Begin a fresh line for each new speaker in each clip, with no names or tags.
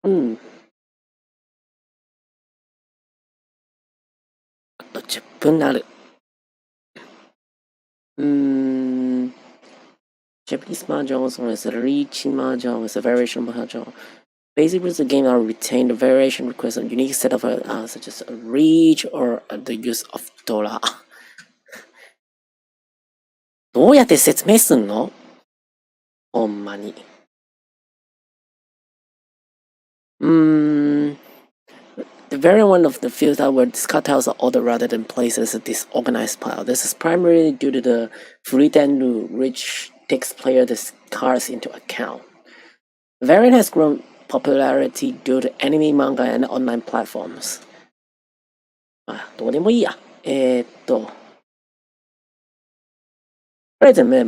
うん。あと10分になる。Japanese Mahjong is a reaching Mahjong, is a variation of Mahjong. Basic rules of the game are retained. The variation requires a unique set of such as a reach or the use of dollar. どうやって説明すんの？ほんまに。The variant one of the field where discard tiles are ordered rather than placed as a disorganized pile. This is primarily due to the free ten rule, which takes player discards into account. The variant has grown popularity due to anime, manga, and online platforms. あ、どうでもいいや。とりあえずね、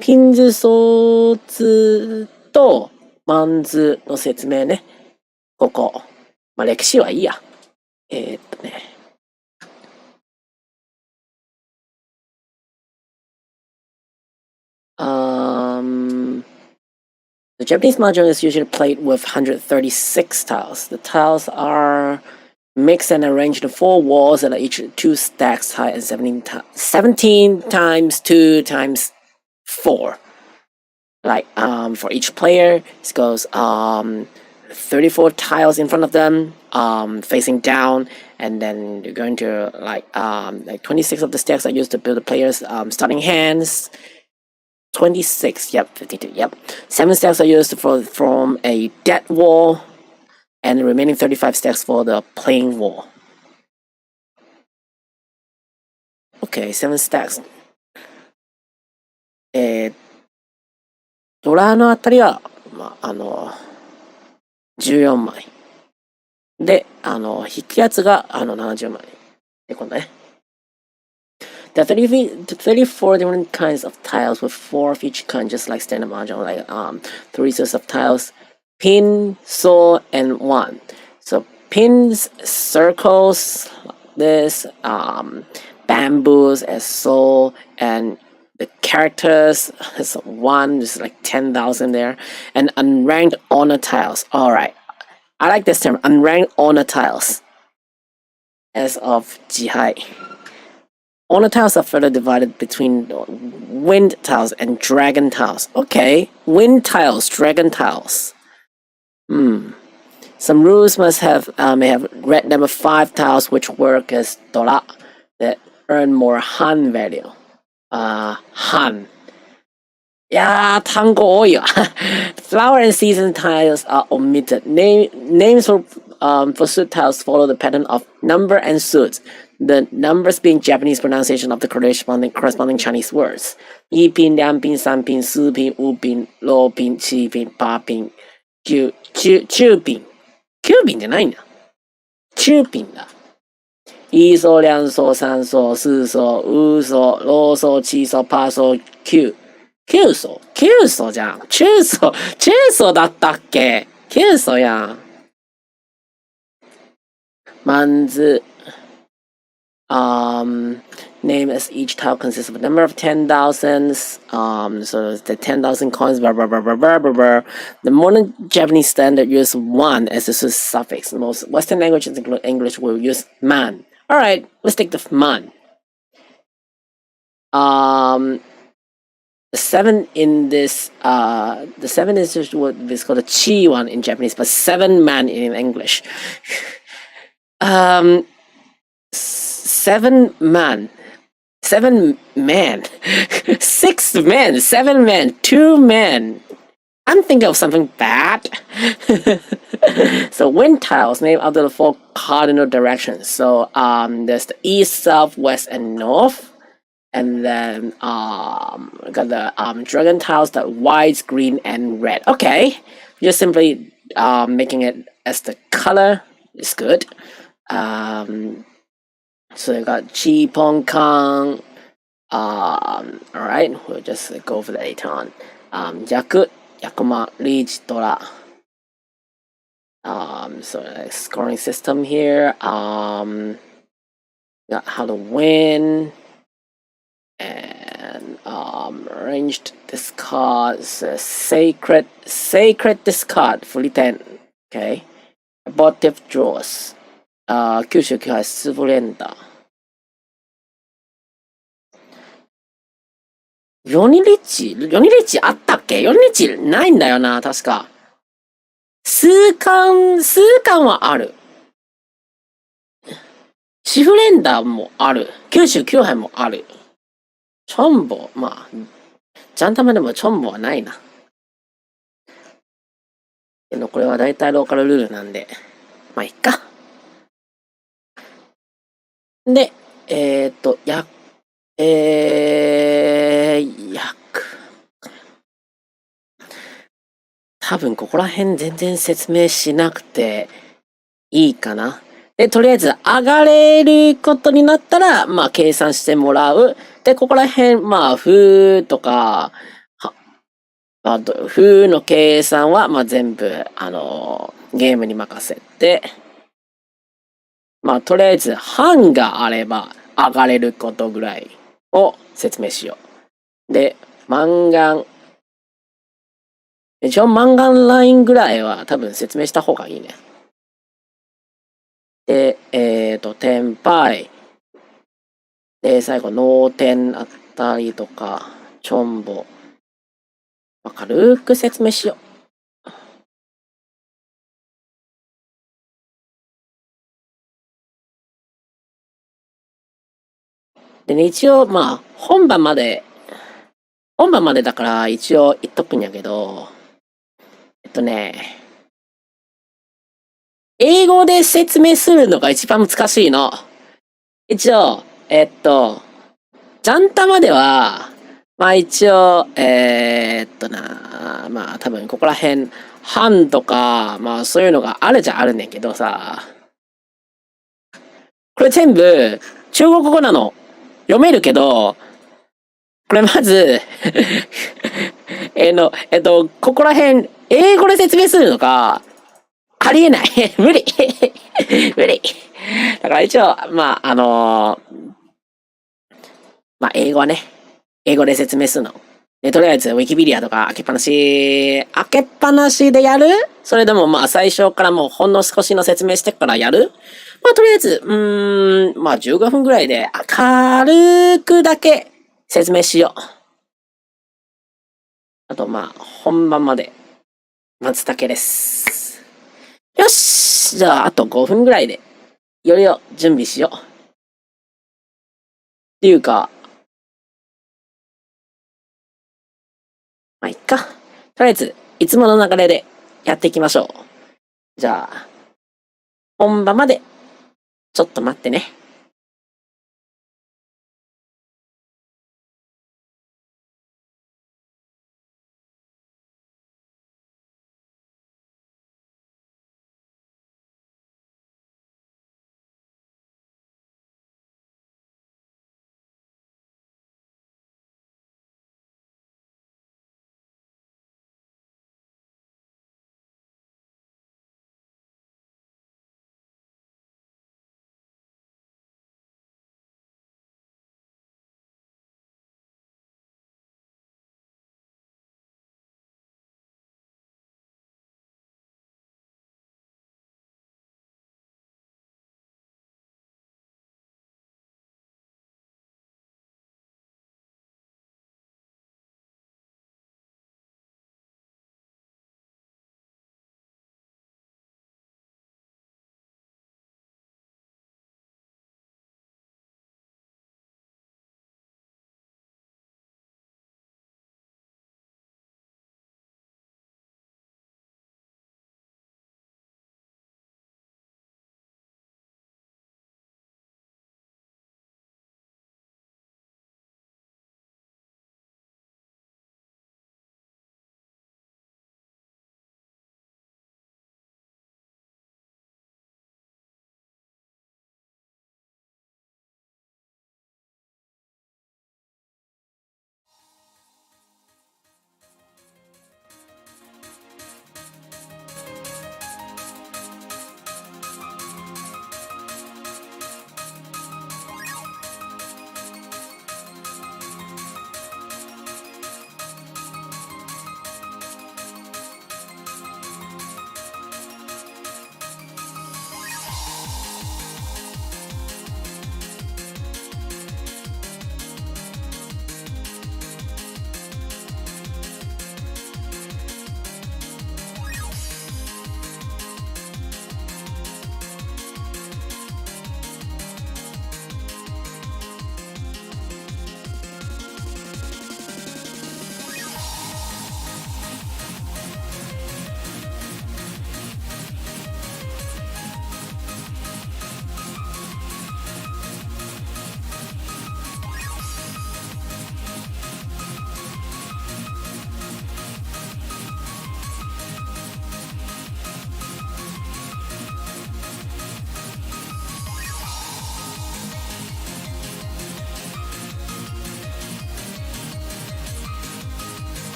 ピンズソーツとマンズの説明ね。ここ。まあ、歴史はいいや。ね。The Japanese Mahjong is usually played with 136 tiles. The tiles are mixed and arranged in 4 walls that are each 2 stacks high and 17 times 2 times 4. Like, for each player, it goes 34 tiles in front of them, facing down, and then you're going to like 26 of the stacks are used to build the player's starting hands. 26, yep, 52, yep. 7 stacks are used for form a dead wall, and the remaining 35 stacks for the playing wall. Okay, 7 stacks. ドラのあたりは、14枚。で、引くやつが、70枚。で、今度ね。There are 34 different kinds of tiles with 4 of each kind, just like standard mahjong, like 3 sets of tiles, pin, saw, and 1. So pins, circles, this, bamboos as saw, and the characters is 1, there's like 10,000 there, and unranked honor tiles. Alright, I like this term, unranked honor tiles. As of Jihai. Honor tiles are further divided between wind tiles and dragon tiles. Okay, wind tiles, dragon tiles. Some rules may have red number 5 tiles which work as dollar that earn more Han value. Han. いやー、単語多いわ。Flower and season tiles are omitted. Names for suit tiles follow the pattern of number and suit. The numbers being Japanese pronunciation of the corresponding Chinese words. 1品、2品、3品、4品、5品、6品、7品、8品、9品。9品じゃないんだ。9品だ。1層、2層、3層、4層、5層、6層、7層、8層、9。9層 ?9 層じゃん。中層だったっけ ?9 層やん。マンズ。Name as each tile consists of a number of 10,000s. So the 10,000 coins, blah, blah, blah, blah, blah, blah, blah. The modern Japanese standard use 1 as a suffix. Most Western languages, including English, will use man. Alright, let's take the man. The 7 in this, the 7 is just what is called a chi one in Japanese, but 7 man in English. 7 man. 7 man. 6 men. 7 men. 2 men. I'm thinking of something bad. So wind tiles named after the 4 cardinal directions. So there's the east, south, west, and north. And then we got the dragon tiles that white, green, and red. Okay, just simply making it as the color is good. So we got Chi Pong Kang. Alright, we'll just go over that later on. Yaku, Yakuma, Reach, Dora. So scoring system here. Got how to win. And arranged discards, sacred discard, fully 10. Okay. Abortive draws. 99杯スブレンダー。ヨニリッチあったっけ？ヨニリッチないんだよな、確か。数巻はある。シフレンダーもある。99杯もある。チョンボ、まあ、ジャンタマでもチョンボはないな。けどこれは大体ローカルルールなんで、まあいっか。で、多分ここら辺全然説明しなくていいかな。で、とりあえず上がれることになったら、まあ計算してもらう。で、ここら辺、まあ、風とか、風の計算は、まあ全部、ゲームに任せて、まあとりあえず、半があれば上がれることぐらいを説明しよう。で、マンガン。一応マンガンラインぐらいは多分説明した方がいいね。で、天敗。で、最後、脳天あったりとか、チョンボ。まあ、軽く説明しよう。でね、一応、まあ、本番までだから一応言っとくんやけど、英語で説明するのが一番難しいの。一応、ジャンタまでは、まあ一応、まあ多分ここら辺、半とか、まあそういうのがあるじゃあるねんけどさ、これ全部中国語なの。読めるけど、これまずここら辺、英語で説明するのか、ありえない。無理。無理。だから一応、まあ、まあ、英語はね、英語で説明するの。で、とりあえず、ウィキペディアとか開けっぱなしでやる？それでもまあ、最初からもうほんの少しの説明してからやる？まあ、とりあえず、まあ、15分ぐらいで、軽くだけ説明しよう。あと、まあ、本番まで待つだけです。よし！じゃあ、あと5分ぐらいで、いよいよ準備しよう。っていうか、まあ、いっか。とりあえず、いつもの流れでやっていきましょう。じゃあ、本番まで、ちょっと待ってね。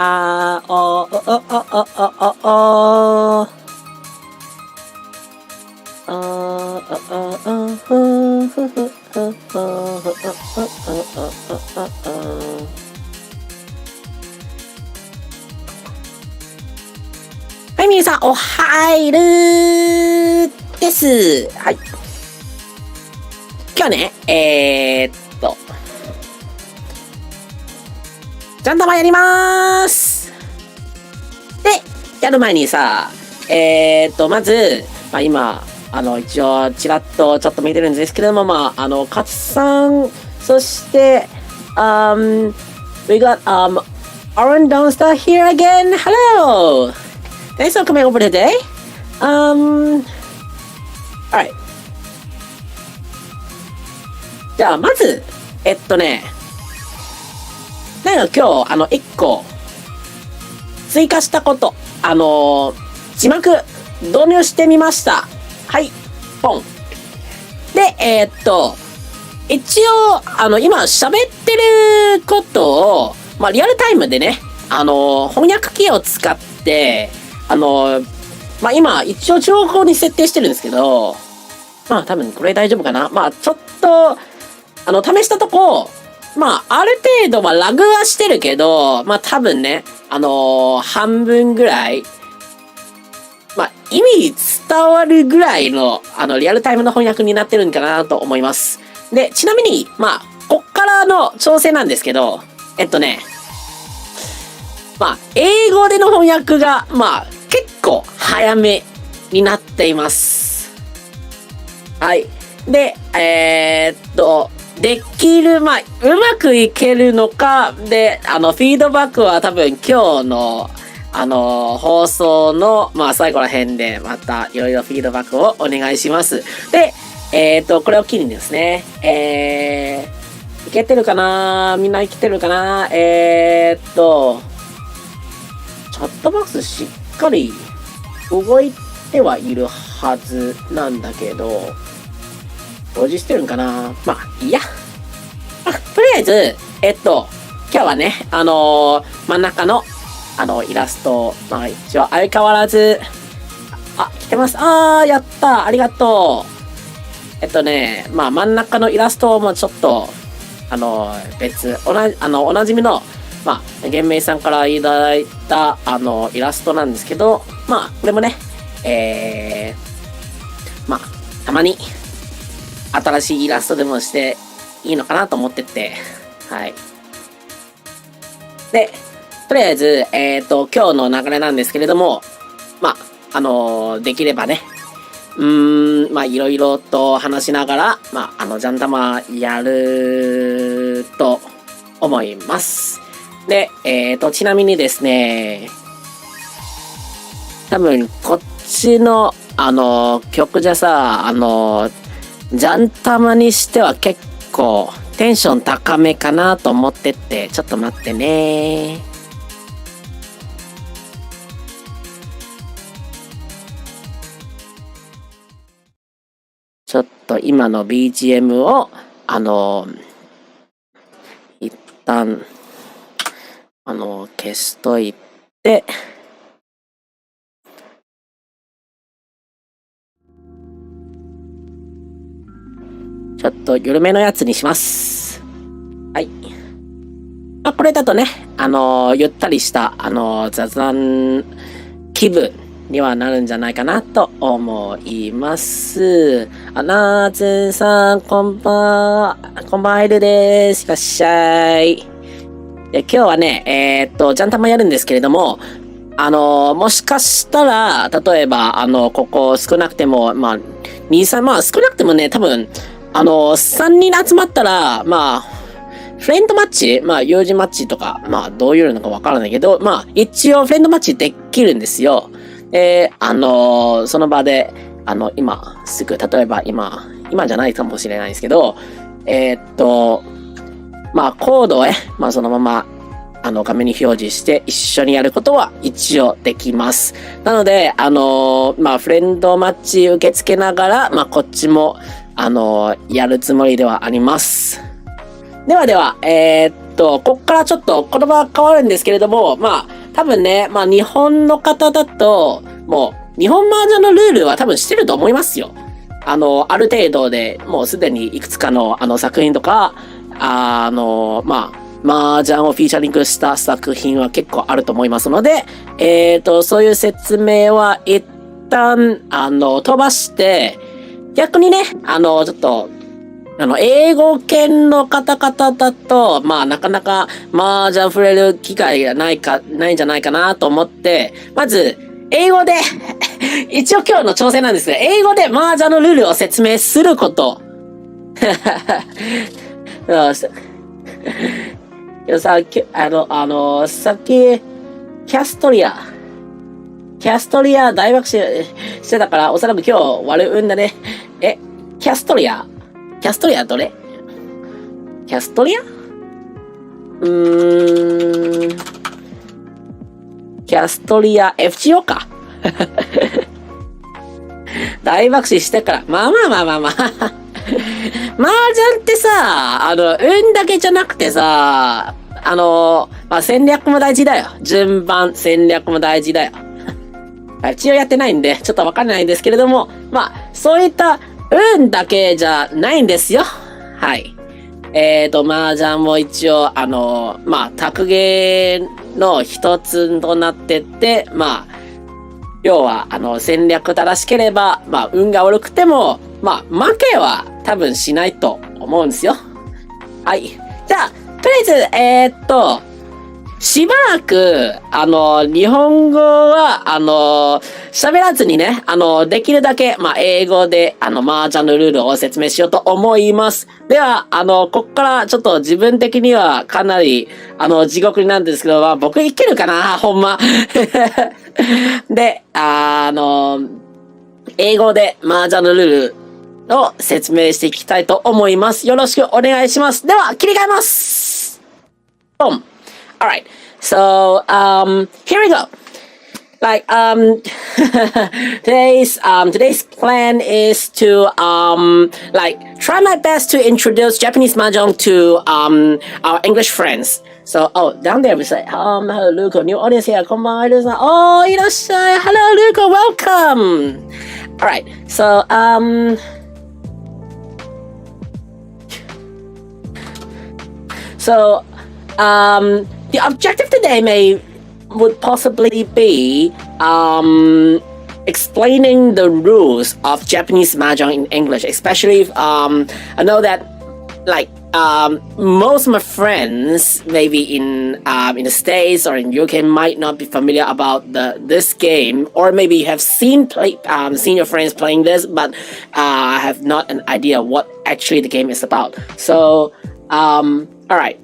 あおおおおおおはい、皆さん、おはいるです。はい。今日ね、ジャンタマやりまーす。で、やる前にさ、まず、今、一応、ちらっとちょっと見てるんですけれども、勝さん、そして、we got, Aaron Downstairs here again. Hello! Thanks for coming over today. Alright. じゃあ、まず、なんか今日、一個、追加したこと、字幕、導入してみました。はい、ポン。で、一応、今喋ってることを、リアルタイムでね、翻訳機を使って、今、一応情報に設定してるんですけど、多分これ大丈夫かな。ちょっと、試したとこ、ある程度はラグはしてるけど、多分ね、半分ぐらい、意味伝わるぐらいの、リアルタイムの翻訳になってるんかなと思います。で、ちなみに、こっからの調整なんですけど、英語での翻訳が、結構早めになっています。はい。で、できる、うまくいけるのか、で、フィードバックは多分今日の、放送の、最後ら辺で、また、いろいろフィードバックをお願いします。で、これを機にですね、いけてるかな、みんないけてるかな、チャットボックスしっかり動いてはいるはずなんだけど、表示してるんかな、いいや。とりあえず、今日はね、真ん中の、イラスト、一応相変わらず、来てます。やったありがとう。真ん中のイラストもちょっと、おなじみの、玄明さんからいただいた、イラストなんですけど、これもね、たまに、新しいイラストでもしていいのかなと思ってて、はい。で、とりあえず、今日の流れなんですけれども、できればね、いろいろと話しながら、ジャンタマやると思います。で、ちなみにですね、多分、こっちの、曲じゃさ、ジャンタマにしては結構、テンション高めかなと思ってって、ちょっと待ってね。ちょっと今の BGM を、一旦、消しといて、ちょっと緩めのやつにします。はい。これだとね、ゆったりした、雑談気分にはなるんじゃないかなと思います。なーずんさん、こんばんは、いるです。いらっしゃい。で、今日はね、ジャンタマやるんですけれども、もしかしたら、例えば、ここ少なくても、2、3、少なくてもね、多分、3人集まったら、フレンドマッチ友人マッチとか、どういうのかわからないけど、一応フレンドマッチできるんですよ。で、その場で、今すぐ、例えば今じゃないかもしれないですけど、コードをそのまま、画面に表示して一緒にやることは一応できます。なので、フレンドマッチ受け付けながら、こっちも、やるつもりではあります。では、こっからちょっと言葉が変わるんですけれども、まあ、多分ね、まあ、日本の方だと、もう、日本麻雀のルールは多分知ってると思いますよ。ある程度でもうすでにいくつかの作品とか、まあ、麻雀をフィーチャリングした作品は結構あると思いますので、そういう説明は一旦、飛ばして、逆にね、ちょっと、英語圏の方々だと、まあ、なかなか麻雀触れる機会がないんじゃないかなと思って、まず、英語で一応今日の挑戦なんですね。英語で麻雀のルールを説明すること。さっき、キャストリア大爆笑してたから、おそらく今日悪運だね。キャストリアどれキャストリアキャストリア FGO か。大爆笑してから。まあ。麻雀ってさ、運だけじゃなくてさ、まあ、戦略も大事だよ。順番、戦略も大事だよ。一応やってないんで、ちょっとわかんないんですけれども、まあ、そういった運だけじゃないんですよ。はい。麻雀も一応、まあ、格ゲーの一つとなってって、まあ、要は、戦略正しければ、まあ、運が悪くても、まあ、負けは多分しないと思うんですよ。はい。じゃあ、とりあえず、しばらく、日本語は、喋らずにね、できるだけ、まあ、英語で、麻雀のルールを説明しようと思います。では、こっからちょっと自分的にはかなり、地獄なんですけど、まあ、僕いけるかなほんま。で、英語で麻雀のルールを説明していきたいと思います。よろしくお願いします。では、切り替えます。ボン。Alright, so, here we go. Like, today's plan is to, like, try my best to introduce Japanese Mahjong to, our English friends. So, down there we say, hello, Luko, new audience here, こんばんは、いらっしゃい。Oh, いらっしゃい。Hello, Luko, welcome. Alright, so, the objective today would possibly be explaining the rules of Japanese Mahjong in English, especially if I know that like most of my friends maybe in the States or in UK might not be familiar about this game, or maybe you have seen your friends playing this but have not an idea what actually the game is about. So alright.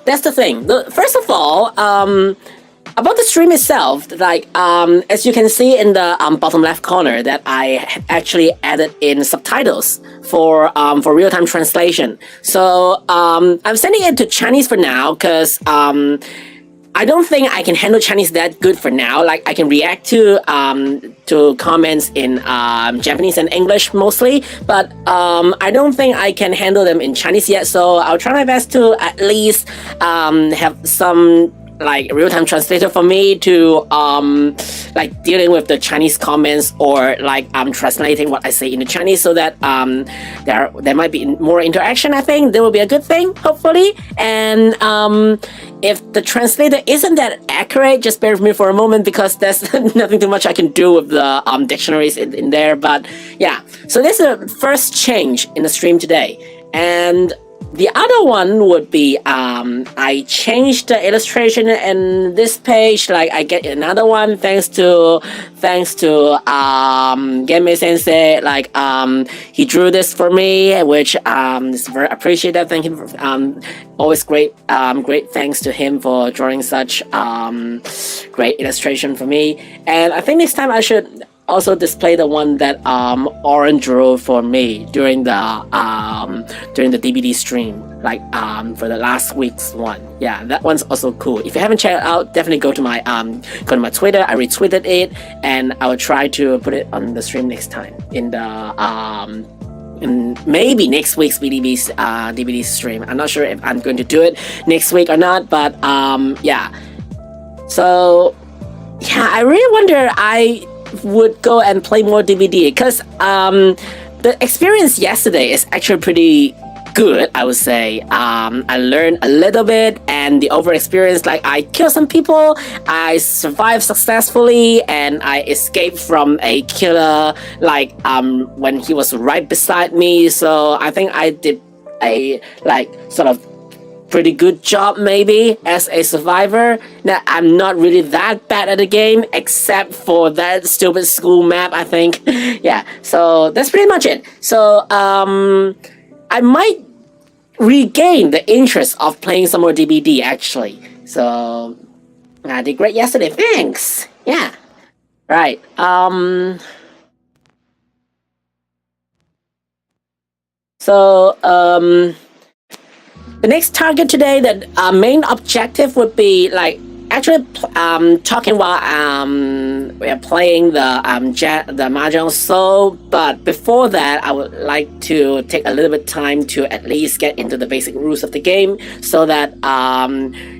That's the thing. First of all, about the stream itself, like as you can see in the bottom left corner, that I actually added in subtitles for real-time translation. So I'm sending it to Chinese for now because I don't think I can handle Chinese that good for now. Like I can react to comments in Japanese and English mostly, but I don't think I can handle them in Chinese yet. So I'll try my best to at least have some like real-time translator for me to like dealing with the Chinese comments, or like translating what I say into Chinese, so that there might be more interaction. I think that will be a good thing, hopefully. And if the translator isn't that accurate, just bear with me for a moment, because there's nothing too much I can do with the dictionaries in there. But yeah, so this is the first change in the stream today. And the other one would be I changed the illustration in this page. Like I get another one thanks to Game Sensei. Like he drew this for me, which is very appreciated. Thank him for always great thanks to him for drawing such great illustration for me. And I think this time I should also display the one that Oren drew for me during the DVD stream, like for the last week's one. Yeah, that one's also cool. If you haven't checked it out, definitely go to my Twitter. I retweeted it, and I will try to put it on the stream next time in the in maybe next week's DVD stream. I'm not sure if I'm going to do it next week or not, but yeah. So yeah, I really wonder I would go and play more DVD because the experience yesterday is actually pretty good, I would say. I learned a little bit, and the over experience, like I killed some people, I survived successfully, and I escaped from a killer like when he was right beside me. So I think I did a like sort of pretty good job maybe as a survivor. Now I'm not really that bad at the game except for that stupid school map, I think. Yeah, so that's pretty much it. So I might regain the interest of playing some more DBD actually. So I did great yesterday. Thanks. Yeah. Right. So the next target today, the main objective would be like actually talking while we're playing the Mahjong. So, but before that, I would like to take a little bit time to at least get into the basic rules of the game, so that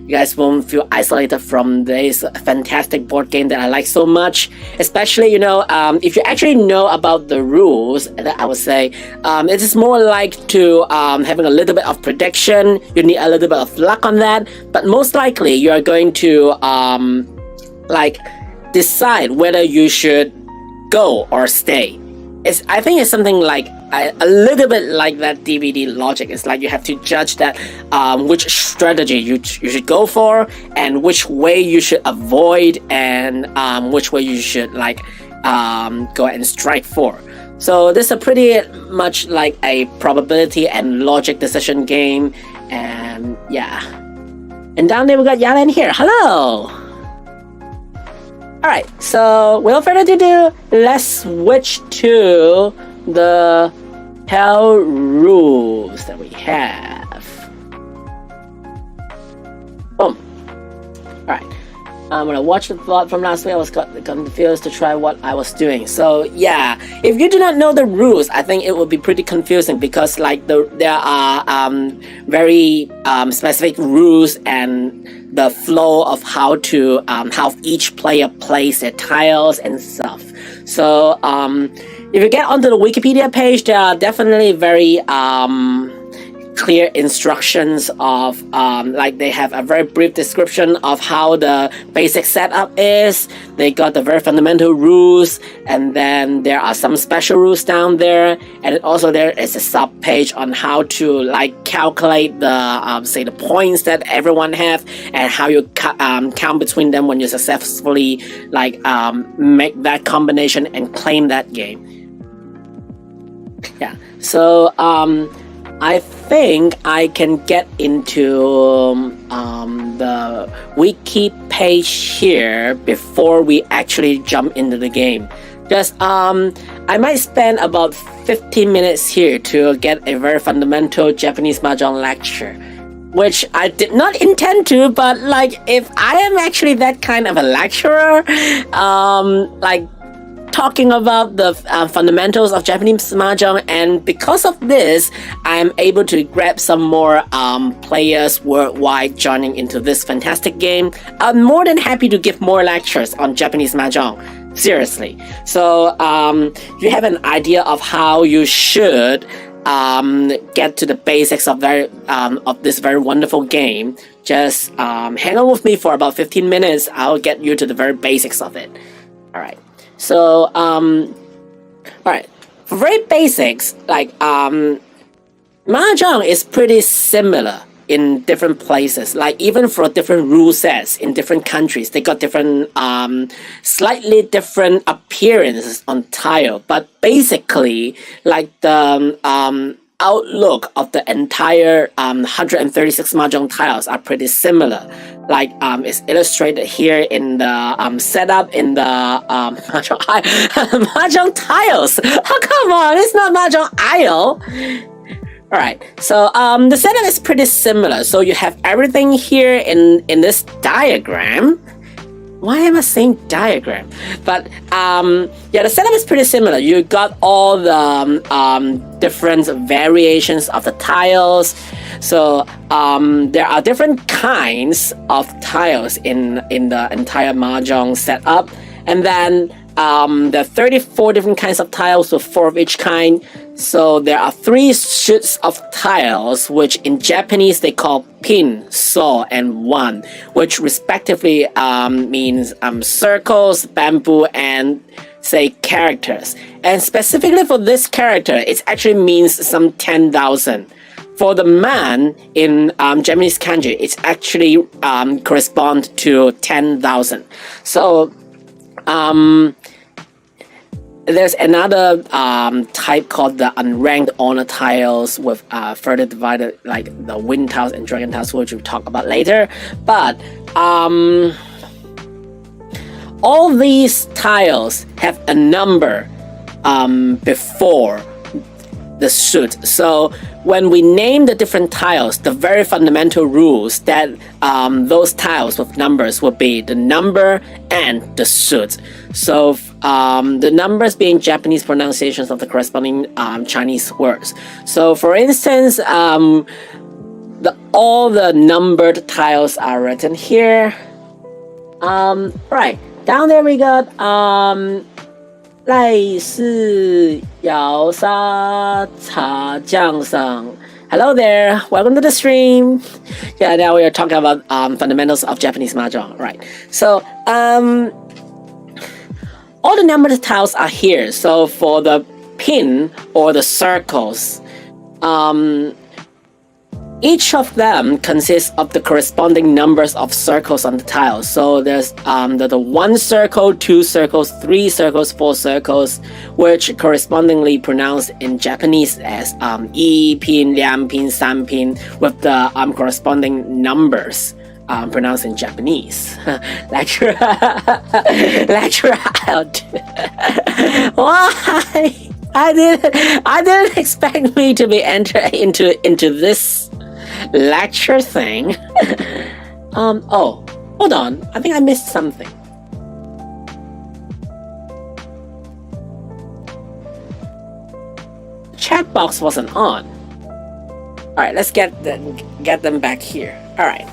you guys won't feel isolated from this fantastic board game that I like so much. Especially, you know, if you actually know about the rules, that I would say it is more like to having a little bit of prediction. You need a little bit of luck on that, but most likely you are going to like decide whether you should go or stay. I think it's something like a little bit like that DVD logic. It's like you have to judge that which strategy you should go for, and which way you should avoid, and which way you should like go and strike for. So this is a pretty much like a probability and logic decision game, and yeah. And down there we got Yalen here. Hello! Alright, so without further ado, let's switch to the hell rules that we have. Boom. Alright. I'm gonna watch the VOD from last week. I was confused to try what I was doing. So yeah, if you do not know the rules, I think it will be pretty confusing, because like there are very specific rules and the flow of how each player plays their tiles and stuff. So if you get onto the Wikipedia page, there are definitely very clear instructions of like they have a very brief description of how the basic setup is. They got the very fundamental rules, and then there are some special rules down there, and also there is a sub page on how to like calculate the say the points that everyone have, and how you count between them when you successfully like make that combination and claim that game. Yeah, so I think I can get into the wiki page here before we actually jump into the game. Just I might spend about 15 minutes here to get a very fundamental Japanese Mahjong lecture, which I did not intend to, but like if I am actually that kind of a lecturer, like talking about the fundamentals of Japanese Mahjong, and because of this, I'm able to grab some more players worldwide joining into this fantastic game. I'm more than happy to give more lectures on Japanese Mahjong, seriously. So you have an idea of how you should get to the basics of this very wonderful game. Just hang on with me for about 15 minutes. I'll get you to the very basics of it. Alright. So, alright, for very basics, like, Mahjong is pretty similar in different places. Like, even for different rule sets in different countries, they got different, slightly different appearances on tile. But basically, like, the, outlook of the entire 136 Mahjong tiles are pretty similar. Like it's illustrated here in the setup in the Mahjong tiles. Oh, come on, it's not Mahjong Aile. Alright, so the setup is pretty similar. So you have everything here in this diagram, why am I saying diagram? But yeah, the setup is pretty similar. You got all the different variations of the tiles. So there are different kinds of tiles in the entire Mahjong setup. And then there are 34 different kinds of tiles with 4 of each kind. So there are 3 shoots of tiles, which in Japanese they call pin, saw, and wan, which respectively means circles, bamboo, and say characters. And specifically for this character, it actually means some 10,000. For the man in Japanese kanji, it's actually correspond to 10,000. So there's another type called the unranked honor tiles with further divided like the wind tiles and dragon tiles, which we'll talk about later. But all these tiles have a number before the shoot. So when we name the different tiles, the very fundamental rules that those tiles with numbers will be the number and the shoot. So the numbers being Japanese pronunciations of the corresponding Chinese words. So for instance, all the numbered tiles are written here. Right, down there we got 赖氏瑶沙茶酱上. Hello there, welcome to the stream. Yeah, now we are talking about fundamentals of Japanese Mahjong. Right, so all the numbered tiles are here. So for the pin or the circles, each of them consists of the corresponding numbers of circles on the tile. So there's the 1 circle, 2 circles, 3 circles, 4 circles, which correspondingly pronounced in Japanese as 一 pin, 2 pin, 3 pin, with the corresponding numbers pronounced in Japanese. Lecture out. Why? I didn't expect me to be entered into this lecture thing. Oh, hold on. I think I missed something. The chat box wasn't on. All right, let's get them back here. All right.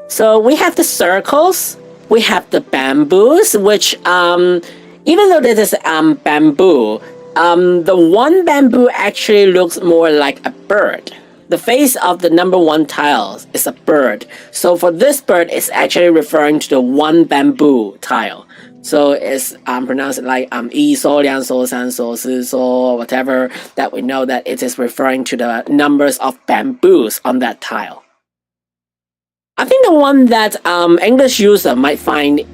So we have the circles. We have the bamboos, which even though this is bamboo, the one bamboo actually looks more like a bird. The face of the number 1 tile is a bird. So for this bird, it's actually referring to the 1 bamboo tile. So it's pronounced like 一索, 两索, 三索, 四索, whatever, that we know that it is referring to the numbers of bamboos on that tile. I think the one that English user might find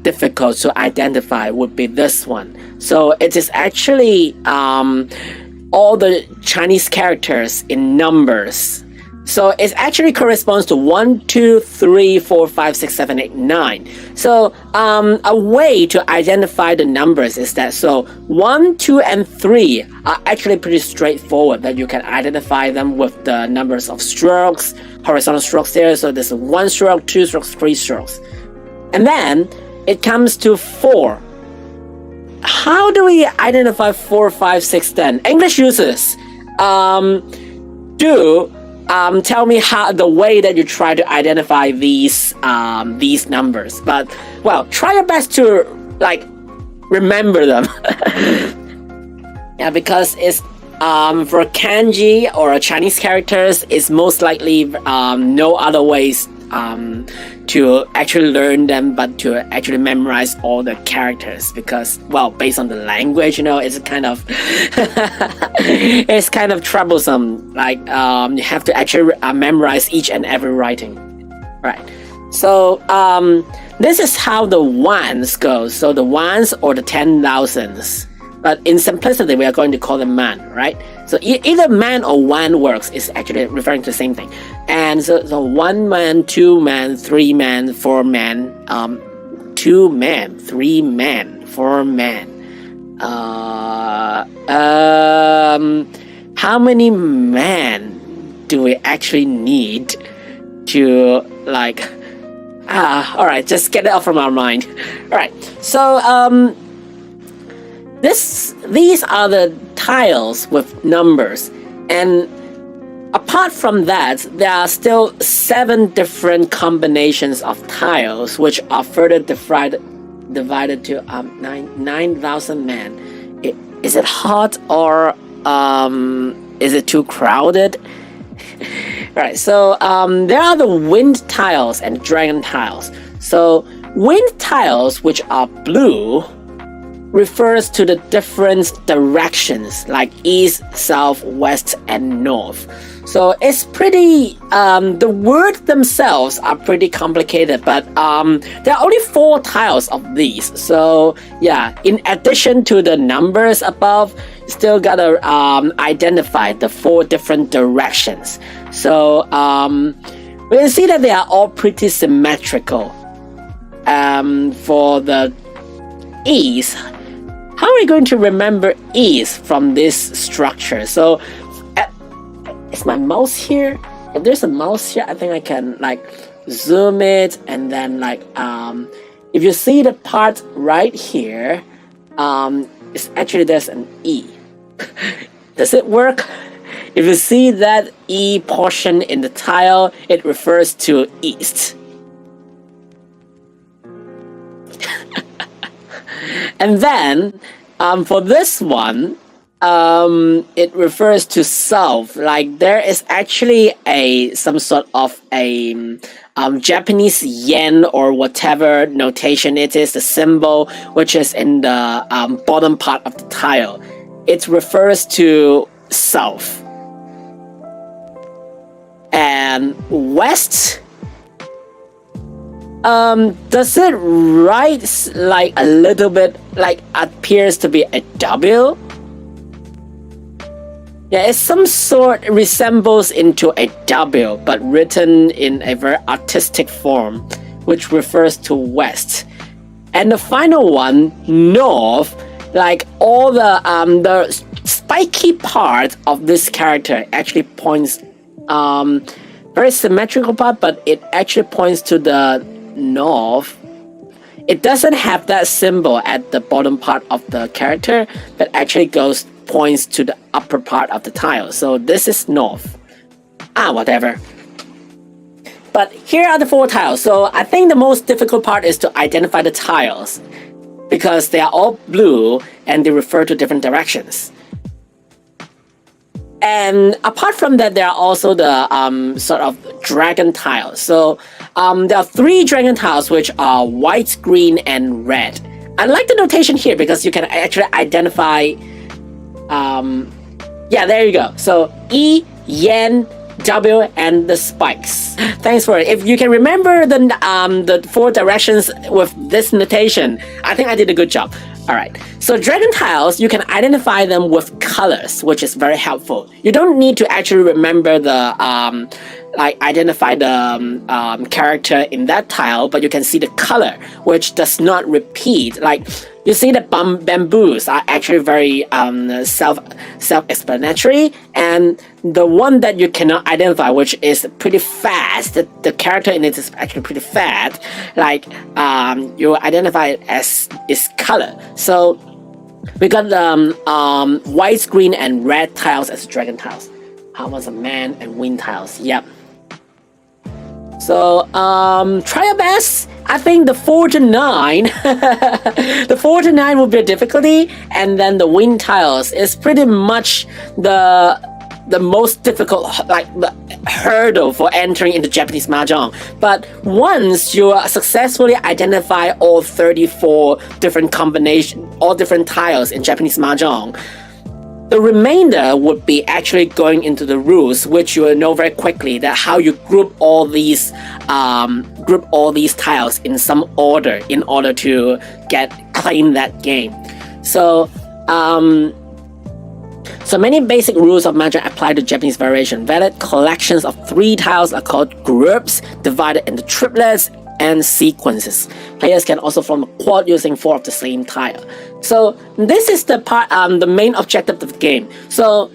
difficult to identify would be this one. So it is actually all the Chinese characters in numbers. So it actually corresponds to 1, 2, 3, 4, 5, 6, 7, 8, 9. So a way to identify the numbers is that 1, 2, and 3 are actually pretty straightforward, that you can identify them with the numbers of strokes, horizontal strokes there. So there's 1 stroke, 2 strokes, 3 strokes. And then it comes to 4. How do we identify 4, 5, 6, 10? English users, tell me how the way that you try to identify these numbers. But well, try your best to remember them. Yeah, because it's for kanji or Chinese characters, it's most likely no other ways to actually learn them but to actually memorize all the characters, because well, based on the language, it's kind of it's kind of troublesome. You have to actually memorize each and every writing, right? So this is how the ones go. So the ones or the 10,000s. But in simplicity, we are going to call them man, right? So either man or one works. Is actually referring to the same thing. And so 1 man, 2 man, 3 man, 4 man, 2 man, 3 man, 4 man. How many men do we actually need to Alright, just get it off from our mind. Alright, so these are the tiles with numbers, and apart from that, there are still 7 different combinations of tiles, which are further divided to 9,000 men. Is it hot or is it too crowded? Right, so there are the wind tiles and dragon tiles. So wind tiles, which are blue, refers to the different directions like east, south, west, and north. So it's pretty, the words themselves are pretty complicated, but there are only 4 tiles of these. So yeah, in addition to the numbers above, you still gotta identify the 4 different directions. So we can see that they are all pretty symmetrical. For the east, how are we going to remember east from this structure? So is my mouse here? If there's a mouse here, I think I can like zoom it, and then like if you see the part right here, it's actually there's an E. Does it work? If you see that E portion in the tile, it refers to east. And then for this one, it refers to south. Like there is actually some sort of a Japanese yen or whatever notation it is, the symbol which is in the bottom part of the tile. It refers to south. And west, does it write like a little bit like appears to be a W? Yeah, it's some sort resembles into a W, but written in a very artistic form, which refers to west. And the final one, north, like all the spiky part of this character actually points very symmetrical part, but it actually points to the north. It doesn't have that symbol at the bottom part of the character, but actually points to the upper part of the tile. So this is north. Whatever. But here are the 4 tiles. So I think the most difficult part is to identify the tiles, because they are all blue and they refer to different directions. And apart from that, there are also the sort of dragon tiles. So there are 3 dragon tiles, which are white, green, and red. I like the notation here because you can actually identify. Yeah, there you go. So E, yen, W, and the spikes. Thanks for it. If you can remember the 4 directions with this notation, I think I did a good job. Alright, so dragon tiles, you can identify them with colors, which is very helpful. You don't need to actually remember the identify the character in that tile, but you can see the color, which does not repeat. Like you see the bamboos are actually very self-explanatory, and the one that you cannot identify, which is pretty fast, the character in it is actually pretty fat, like you identify it as its color. So we got the white, green, and red tiles as dragon tiles. How was a man and wind tiles? Yep. So try your best. I think the 4 to 9 the 4 to 9 will be a difficulty, and then the wind tiles is pretty much the most difficult, like the hurdle for entering into Japanese Mahjong. But once you successfully identify all 34 different combinations, all different tiles in Japanese Mahjong, the remainder would be actually going into the rules, which you will know very quickly that how you group all these tiles in some order in order to claim that game. So so many basic rules of Mahjong apply to Japanese variation. Valid collections of 3 tiles are called groups, divided into triplets and sequences. Players can also form a quad using 4 of the same tile. So this is the part, the main objective of the game. So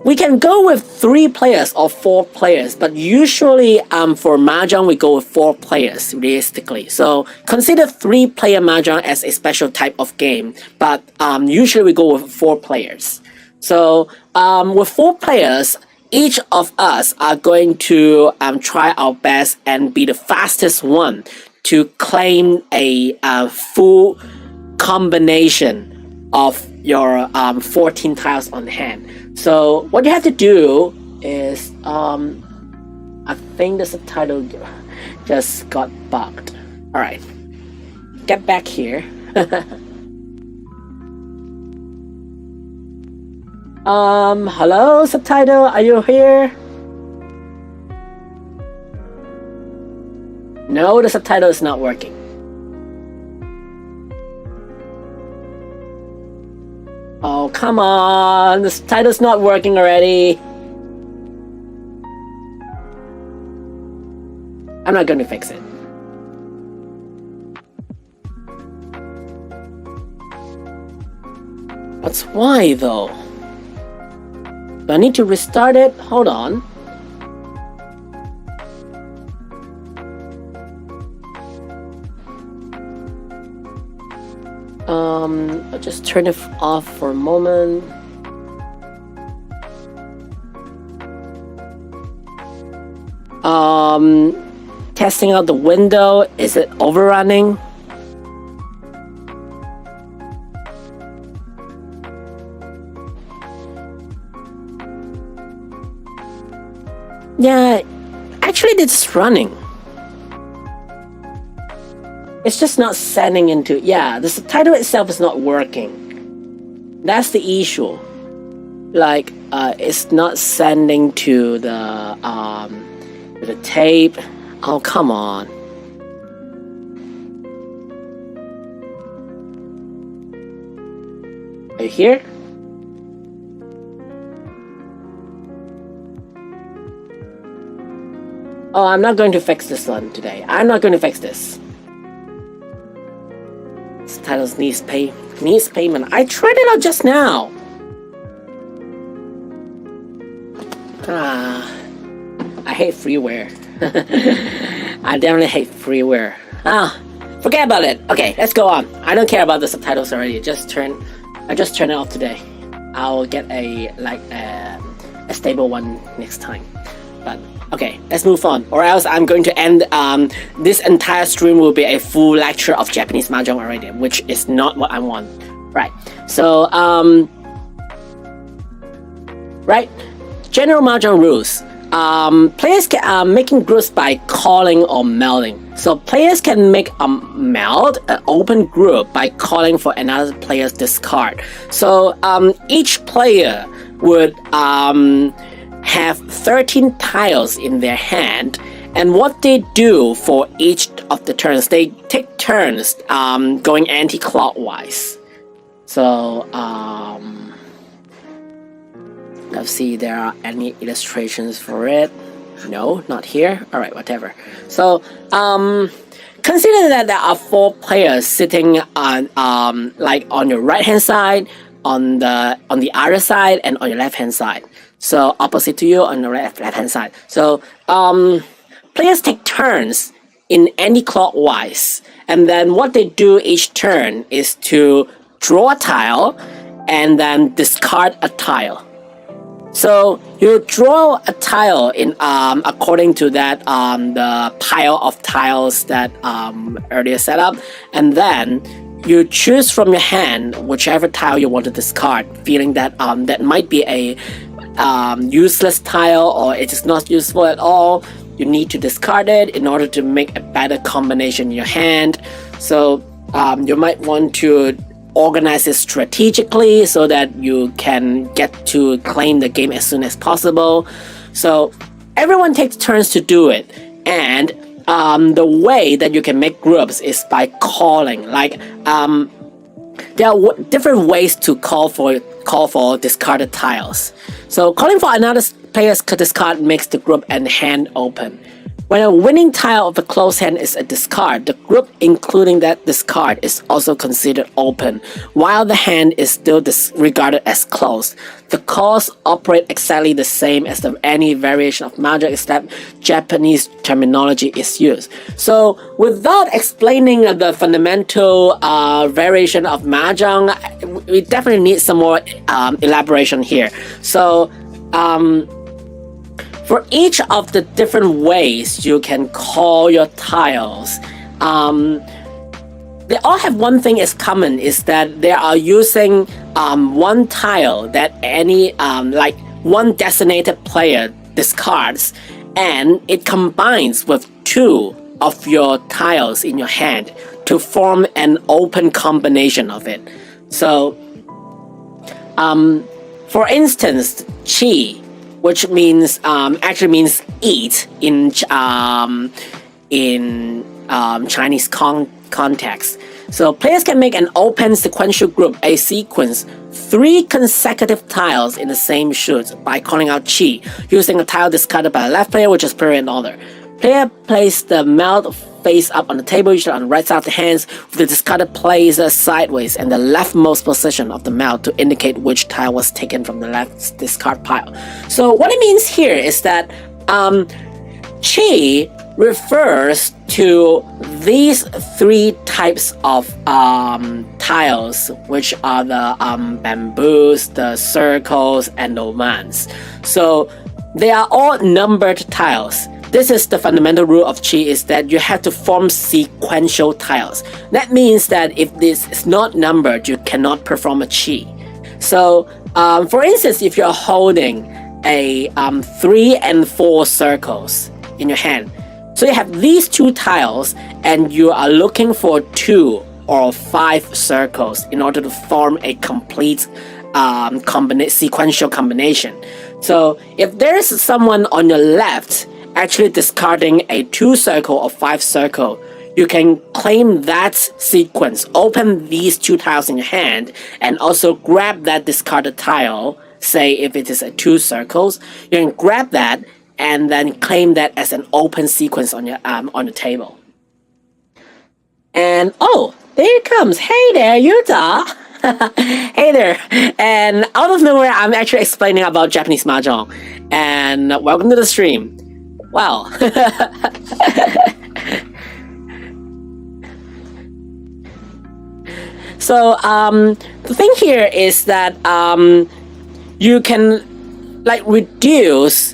we can go with 3 players or 4 players, but usually for Mahjong we go with 4 players realistically. So consider 3-player Mahjong as a special type of game, but usually we go with 4 players. So with 4 players, each of us are going to try our best and be the fastest one to claim a full combination of your 14 tiles on hand. So what you have to do is, I think the subtitle just got bugged. Alright, get back here. Hello subtitle, are you here? No, the subtitle is not working. Oh, come on, the subtitle's not working already. I'm not going to fix it. But why though? Do I need to restart it? Hold on. I'll just turn it off for a moment. Testing out the window. Is it overrunning? Yeah, actually it's running. It's just not sending into, yeah, the subtitle itself is not working. That's the issue. Like, it's not sending to the tape. Oh, come on. Are you here? Oh, I'm not going to fix this one today. I'm not going to fix this. Subtitles needs payment. I tried it out just now. I hate freeware. I definitely hate freeware. Forget about it. Okay, let's go on. I don't care about the subtitles already. I just turned it off today. I'll get a stable one next time. But okay, let's move on, or else I'm going to end this entire stream will be a full lecture of Japanese Mahjong already, which is not what I want. Right, so right, general Mahjong rules. Players can making groups by calling or melding. So players can make a meld, an open group, by calling for another player's discard. So each player would have 13 tiles in their hand, and what they do for each of the turns, they take turns going anti-clockwise. So let's see, there are any illustrations for it. No, not here. Alright, whatever. So consider that there are 4 players sitting on like on your right hand side, on the other side, and on your left hand side. So opposite to you on the left hand side. So players take turns in anti-clockwise, and then what they do each turn is to draw a tile and then discard a tile. So you draw a tile in according to that the pile of tiles that earlier set up, and then you choose from your hand whichever tile you want to discard, feeling that that might be a useless tile, or it is not useful at all. You need to discard it in order to make a better combination in your hand. So you might want to organize it strategically so that you can get to claim the game as soon as possible. So everyone takes turns to do it, and the way that you can make groups is by calling. Like there are different ways to call for discarded tiles. So calling for another player's discard makes the group and hand open. When a winning tile of a closed hand is a discard, the group including that discard is also considered open, while the hand is still regarded as closed. The calls operate exactly the same as any variation of Mahjong, except Japanese terminology is used. So, without explaining the fundamental variation of Mahjong, we definitely need some more elaboration here. So, for each of the different ways you can call your tiles, they all have one thing is common, is that they are using one tile that any like one designated player discards, and it combines with two of your tiles in your hand to form an open combination of it. So, for instance, chi, which means actually means eat in Chinese context. So players can make an open sequential group, a sequence, 3 consecutive tiles in the same shoot by calling out chi, using a tile discarded by the left player, which is period in order. Player places the meld face up on the table, usually on the right side of the hands, with the discarded placer sideways and the leftmost position of the meld to indicate which tile was taken from the left discard pile. So what it means here is that chi refers to these 3 types of tiles, which are the bamboos, the circles, and the wands. So they are all numbered tiles. This is the fundamental rule of chi, is that you have to form sequential tiles. That means that if this is not numbered, you cannot perform a chi. So, for instance, if you're holding a 3 and 4 circles in your hand, so you have these 2 tiles, and you are looking for 2 or 5 circles in order to form a complete sequential combination. So, if there is someone on your left actually discarding a 2 circle or 5 circle, you can claim that sequence, open these 2 tiles in your hand, and also grab that discarded tile. Say if it is a 2 circles, you can grab that and then claim that as an open sequence on your on the table. And oh, there it comes. Hey there, Yuta. Hey there. And out of nowhere, I'm actually explaining about Japanese Mahjong. And welcome to the stream. Wow. So the thing here is that you can like reduce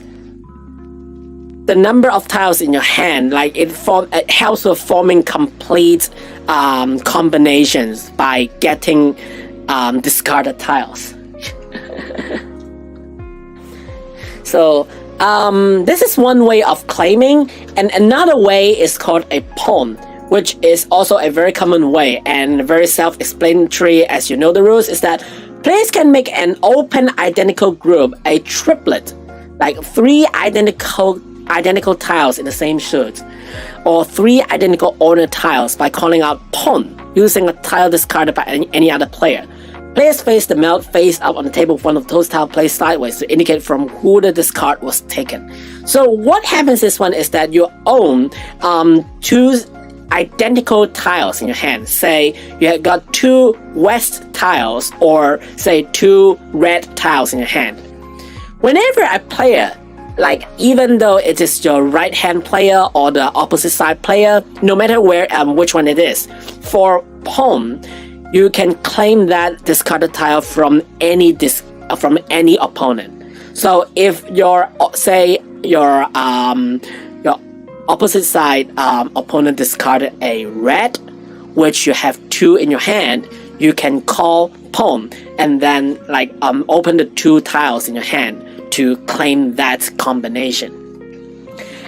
the number of tiles in your hand. Like it helps with forming complete combinations by getting discarded tiles. So this is one way of claiming, and another way is called a pawn, which is also a very common way and very self-explanatory. As you know the rules, is that players can make an open identical group, a triplet, like 3 identical tiles in the same shoot, or 3 identical order tiles by calling out pawn, using a tile discarded by any other player. Players face the meld face up on the table with one of those tiles placed sideways to indicate from who the discard was taken. So what happens this one is that you own 2 identical tiles in your hand. Say you have got 2 west tiles, or say 2 red tiles in your hand. Whenever a player, like even though it is your right hand player or the opposite side player, no matter where which one it is, for pawn, you can claim that discarded tile from any opponent. So if your opposite side opponent discarded a red, which you have 2 in your hand, you can call pawn and then like open the 2 tiles in your hand to claim that combination.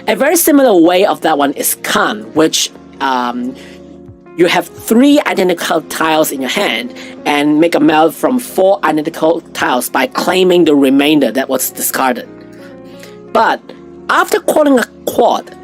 A very similar way of that one is kan, which you have 3 identical tiles in your hand and make a meld from 4 identical tiles by claiming the remainder that was discarded. But after calling a quad,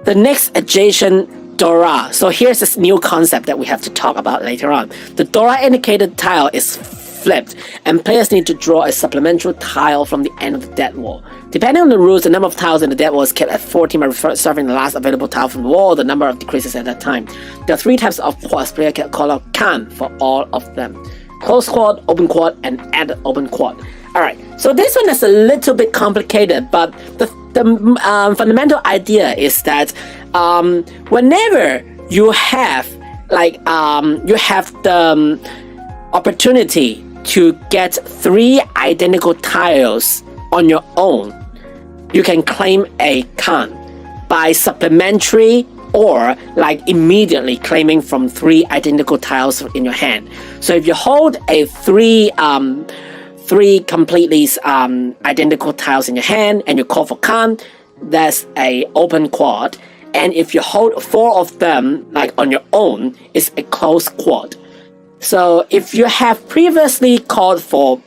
the next adjacent Dora. So here's this new concept that we have to talk about later on. The Dora indicated tile is flipped, and players need to draw a supplementary tile from the end of the dead wall. Depending on the rules, the number of tiles in the dead wall is kept at 14 by serving the last available tile from the wall. The number decreases at that time. There are 3 types of quads. Player can call out Khan for all of them. Closed quad, open quad, and added open quad. Alright, so this one is a little bit complicated, but the fundamental idea is that whenever you have the opportunity to get 3 identical tiles on your own, you can claim a Khan by supplementary or like immediately claiming from 3 identical tiles in your hand. So if you hold a 3 completely identical tiles in your hand and you call for Khan, that's a open quad. And if you hold 4 of them like on your own, it's a closed quad. So if you have previously called for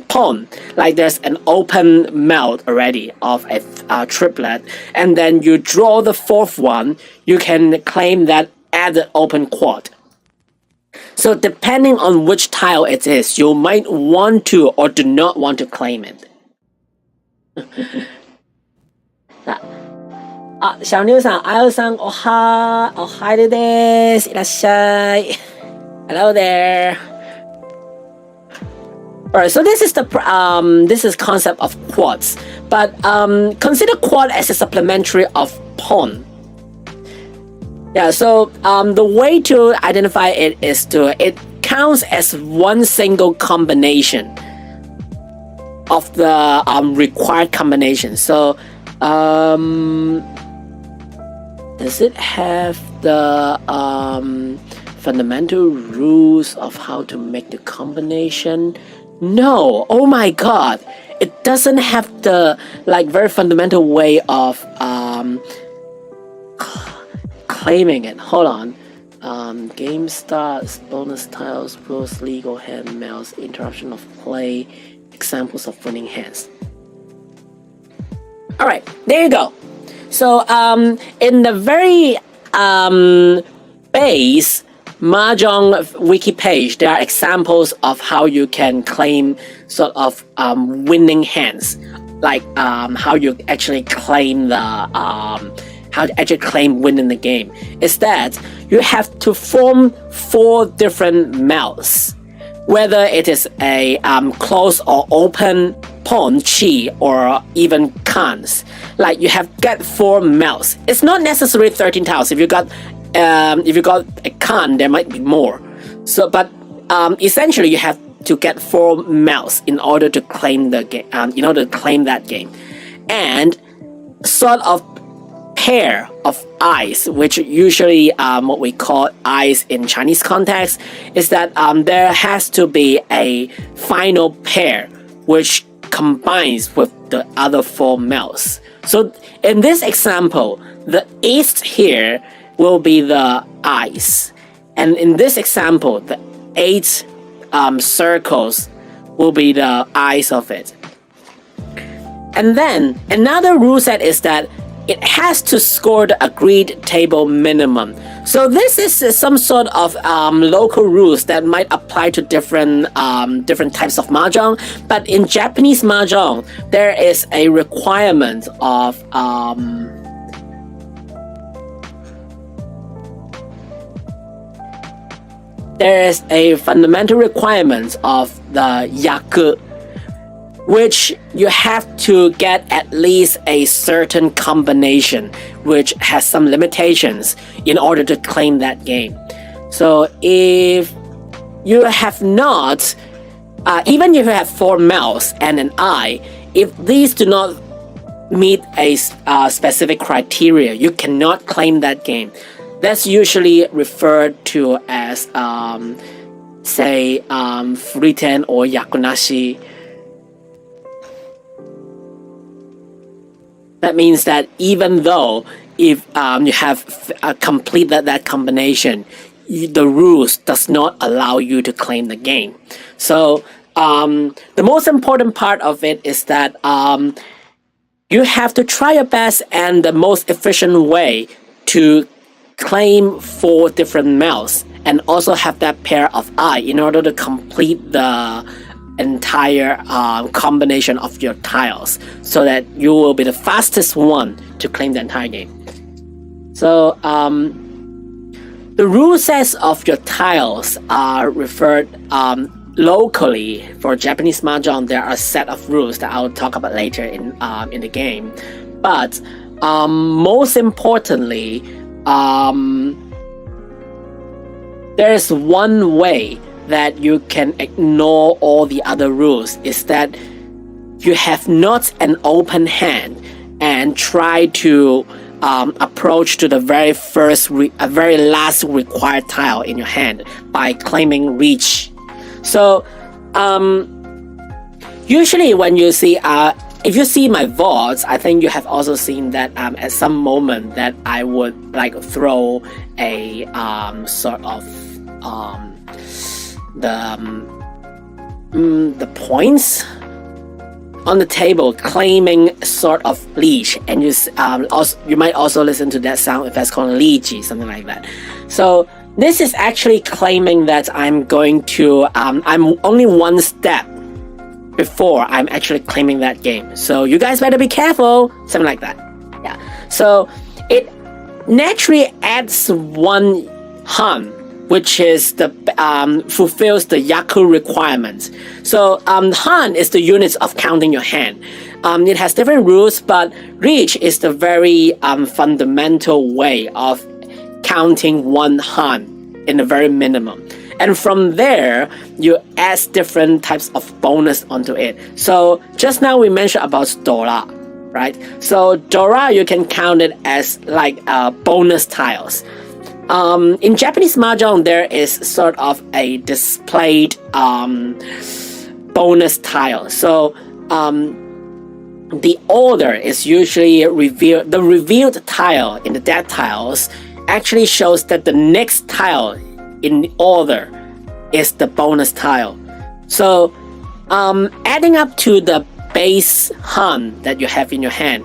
pawn, like there's an open melt already of a triplet, and then you draw the 4th one, you can claim that added open quad. So depending on which tile it is, you might want to or do not want to claim it. 小妞さん、あやさん、おはるです。いらっしゃい。Hello there. Alright, so this is concept of quads, but consider quad as a supplementary of pawn. Yeah, so the way to identify it is it counts as one single combination of the required combination. So does it have the fundamental rules of how to make the combination? No. Oh my god. It doesn't have the very fundamental way of claiming it. Hold on. Game starts, bonus tiles, rules, legal hand melts, interruption of play, examples of winning hands. Alright, there you go. So in the very base Mahjong wiki page, there are examples of how you can claim sort of winning hands, like how you actually claim winning the game. Is that you have to form 4 different melts, whether it is a closed or open pawn, chi, or even khans. Like you have got 4 melts. It's not necessarily 13 tiles. If you got a Khan, there might be more. So, but essentially, you have to get 4 melts in order to claim the game. In order to claim that game, and sort of pair of eyes, which usually what we call eyes in Chinese context, is that there has to be a final pair which combines with the other 4 melts. So in this example, the east here will be the eyes, and in this example, the 8 circles will be the eyes of it. And then another rule set is that it has to score the agreed table minimum. So this is some sort of local rules that might apply to different types of mahjong. But in Japanese mahjong, there is a requirement of there is a fundamental requirement of the yaku, which you have to get at least a certain combination, which has some limitations in order to claim that game. So if you have not, even if you have 4 mouths and an eye, if these do not meet a specific criteria, you cannot claim that game. That's usually referred to as, say, Furiten or Yakunashi. That means that even though if you have completed that combination, the rules does not allow you to claim the game. So the most important part of it is that you have to try your best and the most efficient way to claim 4 different mouths and also have that pair of eye in order to complete the entire combination of your tiles, so that you will be the fastest one to claim the entire game. So the rule sets of your tiles are referred locally. For Japanese Mahjong, there are a set of rules that I'll talk about later in the game. But most importantly, there is one way that you can ignore all the other rules, is that you have not an open hand and try to approach to the very last required tile in your hand by claiming reach. So usually when you see if you see my VODs, I think you have also seen that at some moment that I would like throw a sort of the points on the table, claiming sort of leech, and you might also listen to that sound if that's called leechy, something like that. So this is actually claiming that I'm going to I'm only one step before I'm actually claiming that game. So you guys better be careful, something like that. Yeah. So it naturally adds one Han, which is the fulfills the Yaku requirements. So Han is the units of counting your hand. It has different rules, but reach is the very fundamental way of counting one Han in the very minimum. And from there, you add different types of bonus onto it. So just now we mentioned about Dora, right? So Dora, you can count it as like bonus tiles. In Japanese Mahjong, there is sort of a displayed bonus tile. So the order is usually revealed. The revealed tile in the dead tiles actually shows that the next tile in the order is the bonus tile. So adding up to the base Han that you have in your hand,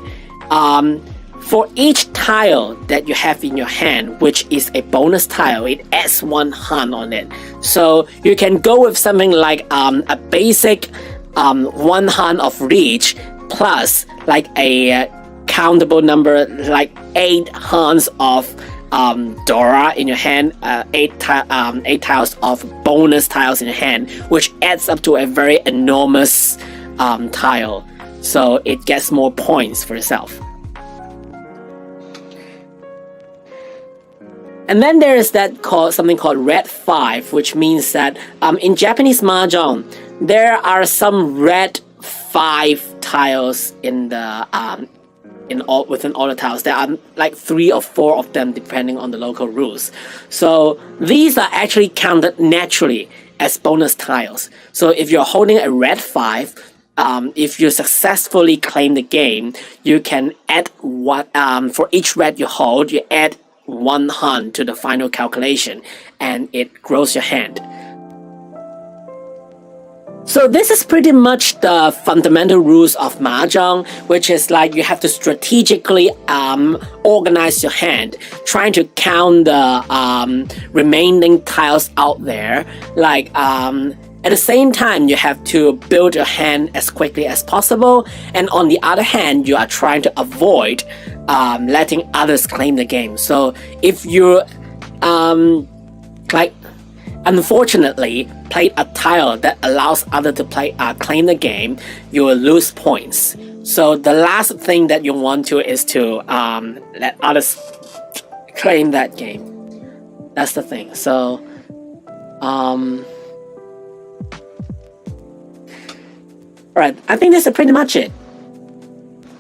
for each tile that you have in your hand, which is a bonus tile, it adds one Han on it. So you can go with something like a basic one Han of reach plus like a countable number like 8 Hans of Dora in your hand, 8 tiles of bonus tiles in your hand, which adds up to a very enormous tile. So it gets more points for yourself. And then there is something called red 5, which means that in Japanese Mahjong, there are some red 5 tiles in the within all the tiles. There are like 3 or 4 of them depending on the local rules. So these are actually counted naturally as bonus tiles. So if you're holding a red 5, if you successfully claim the game, you can add what for each red you hold, you add 1 Han to the final calculation, and it grows your hand. So this is pretty much the fundamental rules of Mahjong, which is like you have to strategically organize your hand, trying to count the remaining tiles out there. Like at the same time, you have to build your hand as quickly as possible, and on the other hand, you are trying to avoid letting others claim the game. So if you unfortunately played a tile that allows others to claim the game, you will lose points. So the last thing that you want to is to let others claim that game. That's the thing. So alright, I think this is pretty much it.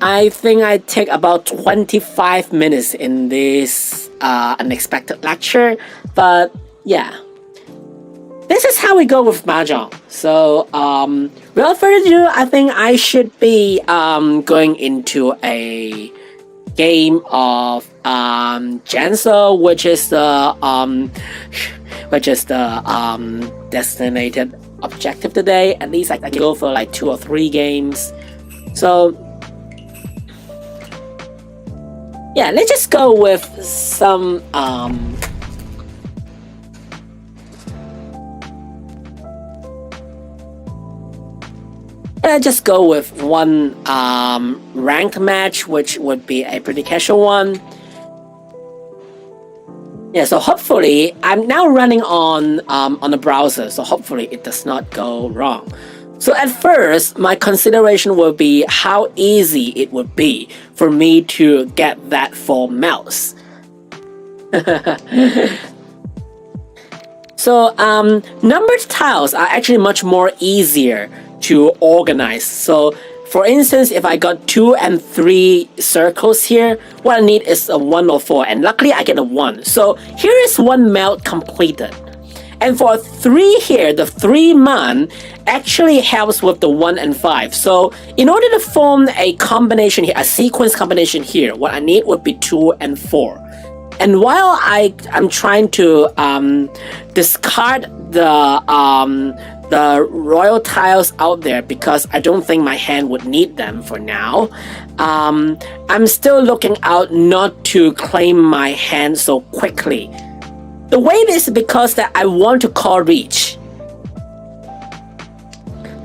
I think I take about 25 minutes in this unexpected lecture, but yeah. This is how we go with Mahjong. So, without further ado, I think I should be going into a game of Janso, which is the designated objective today. At least I can go for like 2 or 3 games. So yeah, let's just go with some Let's just go with one ranked match, which would be a pretty casual one. Yeah, so hopefully I'm now running on the browser, so hopefully it does not go wrong. So at first, my consideration will be how easy it would be for me to get that 4 melts. So numbered tiles are actually much more easier to organize. So for instance, if I got 2 and 3 circles here, what I need is a 1 or 4, and luckily I get a 1. So here is 1 melt completed. And for 3 here, the 3 man actually helps with the 1 and 5. So in order to form a combination here, a sequence combination here, what I need would be 2 and 4. And while I'm trying to discard the royal tiles out there because I don't think my hand would need them for now, I'm still looking out not to claim my hand so quickly. The wait is because that I want to call reach.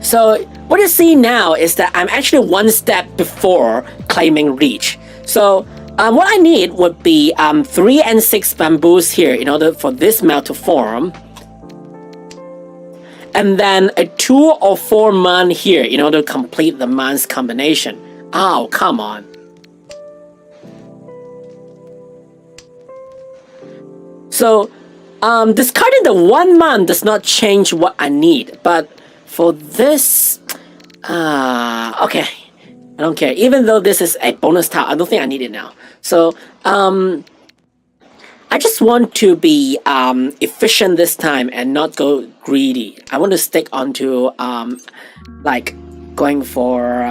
So what you see now is that I'm actually 1 step before claiming reach. So what I need would be 3 and 6 bamboos here in order for this melt to form. And then a 2 or 4 man here in order to complete the man's combination. Oh, come on. So discarding the 1 man does not change what I need. But for this, okay, I don't care. Even though this is a bonus tile, I don't think I need it now. So I just want to be efficient this time and not go greedy. I want to stick onto like going for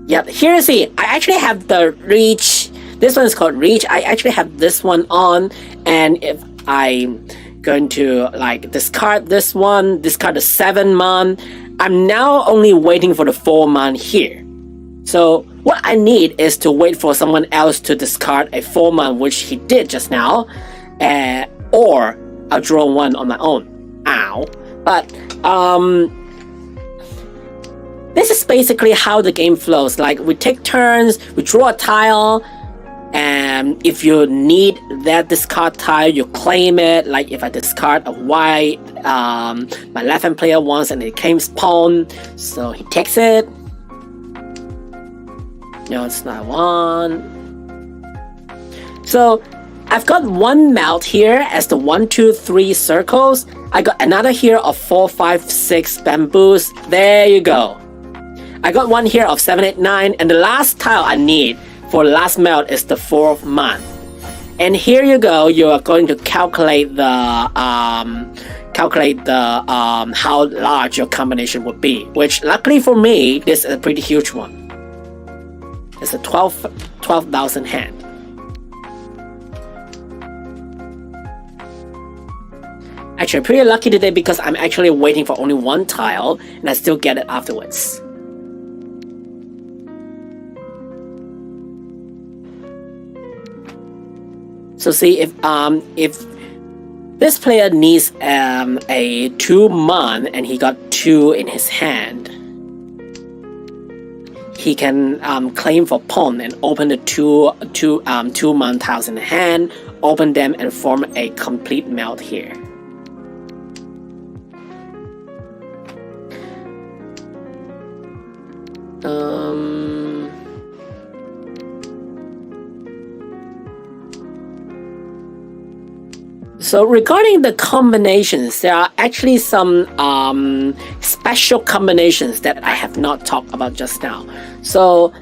yeah, here you see I actually have the reach. This one is called reach. I actually have this one on, and if I'm going to like discard this one, discard the 7 man, I'm now only waiting for the 4 man here. So what I need is to wait for someone else to discard a 4 man, which he did just now, or I'll draw 1 on my own. Ow. But this is basically how the game flows. Like we take turns, we draw a tile, and if you need that discard tile, you claim it. Like if I discard a white, my left hand player wants and it claims pawn, so he takes it. No, it's not 1. So I've got 1 melt here as the 1, 2, 3 circles. I got another here of 4, 5, 6 bamboos. There you go. I got 1 here of 7, 8, 9, and the last tile I need for last melt is the 4th man. And here you go. You are going to calculate the how large your combination would be. Which luckily for me, this is a pretty huge one. It's a 12,000 hand. Actually, pretty lucky today because I'm actually waiting for only 1 tile and I still get it afterwards. So see if this player needs a 2 man and he got 2 in his hand, he can claim for pawn and open the two man tiles in the hand, open them and form a complete melt here. So regarding the combinations, there are actually some special combinations that I have not talked about just now. So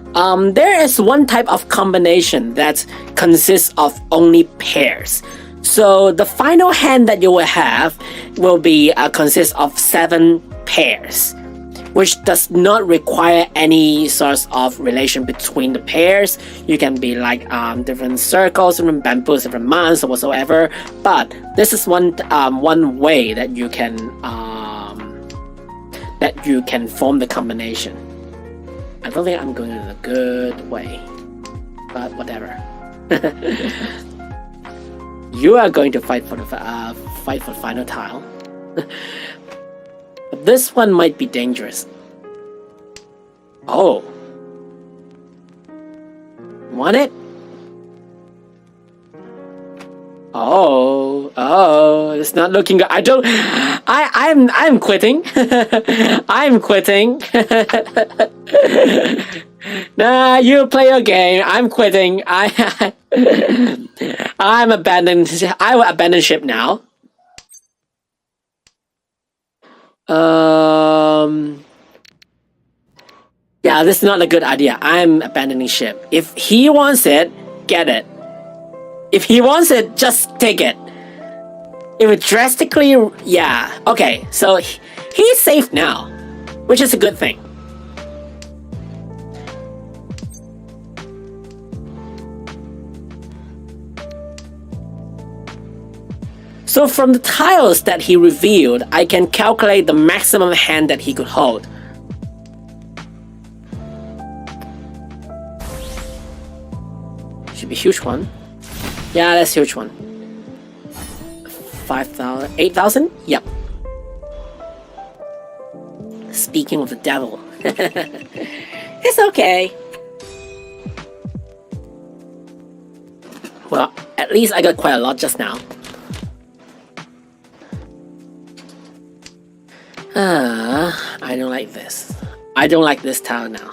there is one type of combination that consists of only pairs. So the final hand that you will have will be consist of 7 pairs, which does not require any sorts of relation between the pairs. You can be like different circles, different bamboos, different mans, or whatsoever. But this is one way that you can form the combination. I don't think I'm going in a good way, but whatever. You are going to fight for the final tile. But this one might be dangerous. Oh. Want it? Oh, it's not looking good. I'm quitting. I'm quitting. Nah, you play your game. I'm quitting. I will abandon ship now. Yeah, this is not a good idea. I'm abandoning ship. If he wants it, get it. If he wants it, just take it. If it drastically... Yeah. Okay, so he's safe now, which is a good thing. So from the tiles that he revealed, I can calculate the maximum hand that he could hold. Should be a huge one. Yeah, that's a huge one. 5,000, 8,000? Yep. Speaking of the devil. It's okay. Well, at least I got quite a lot just now. I don't like this. I don't like this tile now.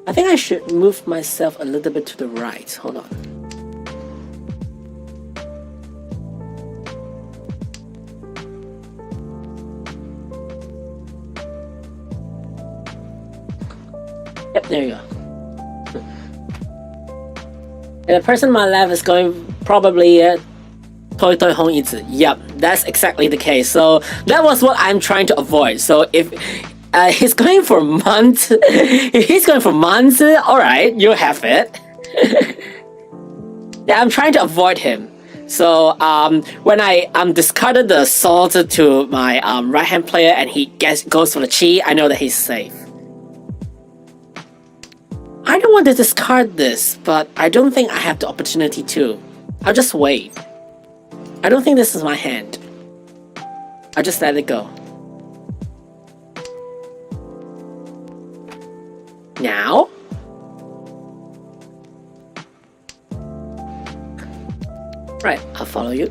I think I should move myself a little bit to the right. Hold on. Yep, there you go. And the person on my left is going probably Toi Toi Hong Yizi. Yep, that's exactly the case. So that was what I'm trying to avoid. So if he's going for months, if he's going for months, alright, you have it. Yeah, I'm trying to avoid him. So when I discarded the sword to my right hand player and he goes for the chi, I know that he's safe. I don't want to discard this, but I don't think I have the opportunity to. I'll just wait. I don't think this is my hand. I'll just let it go. Now? Right, I'll follow you.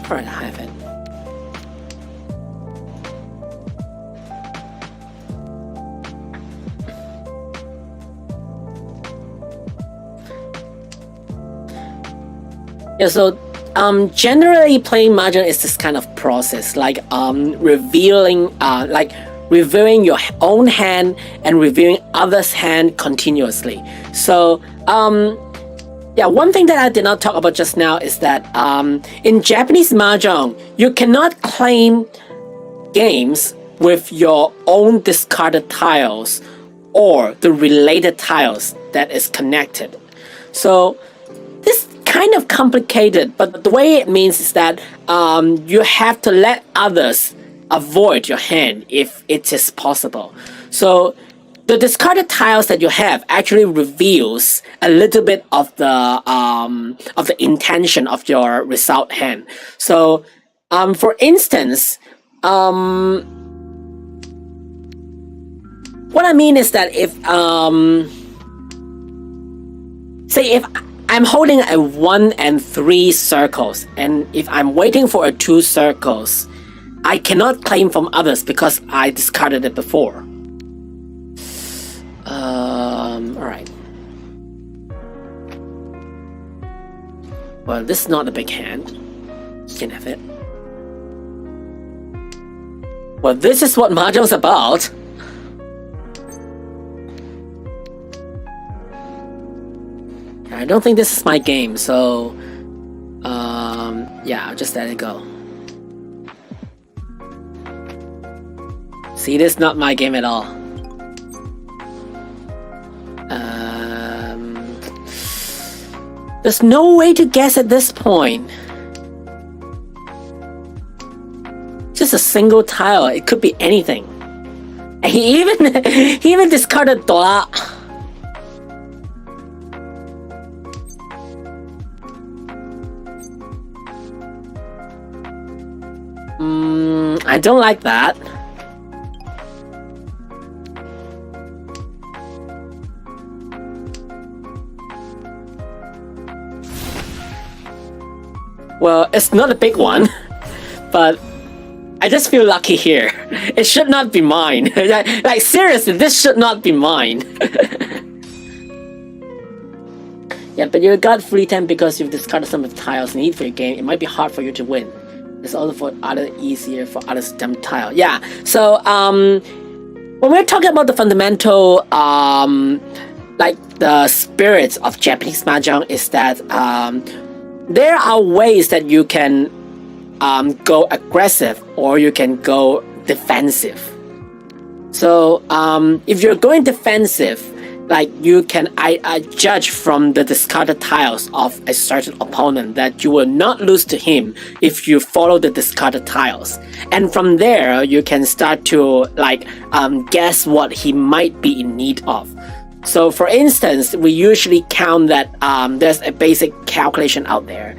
Alright, I have it. Yeah, so generally playing Mahjong is this kind of process, like reviewing your own hand and reviewing others' hand continuously. So yeah, one thing that I did not talk about just now is that in Japanese Mahjong, you cannot claim games with your own discarded tiles or the related tiles that is connected. So this kind of complicated, but the way it means is that you have to let others avoid your hand if it is possible. So the discarded tiles that you have actually reveals a little bit of the intention of your result hand. So for instance, what I mean is that if say if I'm holding a 1 and 3 circles, and if I'm waiting for a 2 circles, I cannot claim from others because I discarded it before. Alright. Well, this is not a big hand. You can have it. Well, this is what Mahjong's about. I don't think this is my game, so yeah, I'll just let it go. See, this is not my game at all. There's no way to guess at this point. just a single tile. It could be anything. And he even discarded Dora. I don't like that. Well, it's not a big one, but I just feel lucky here. It should not be mine. Like seriously, this should not be mine. Yeah, but you got free time because you've discarded some of the tiles needed for your game. It might be hard for you to win. It's also for other easier for others to dump tile. Yeah. So when we're talking about the fundamental like the spirits of Japanese Mahjong is that there are ways that you can go aggressive or you can go defensive. So if you're going defensive, like you can I judge from the discarded tiles of a certain opponent that you will not lose to him if you follow the discarded tiles. And from there, you can start to like guess what he might be in need of. So for instance, we usually count that there's a basic calculation out there.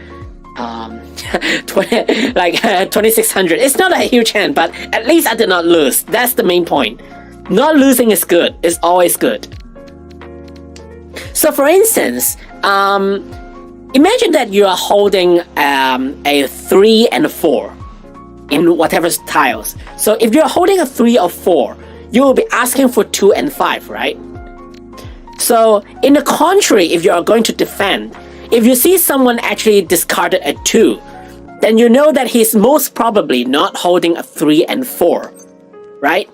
2600. It's not a huge hand, but at least I did not lose. That's the main point. Not losing is good. It's always good. So for instance, imagine that you are holding a 3 and a 4 in whatever tiles. So if you're holding a 3 or 4, you will be asking for 2 and 5, right? So in the contrary, if you are going to defend, if you see someone actually discarded a 2, then you know that he's most probably not holding a 3 and 4, right?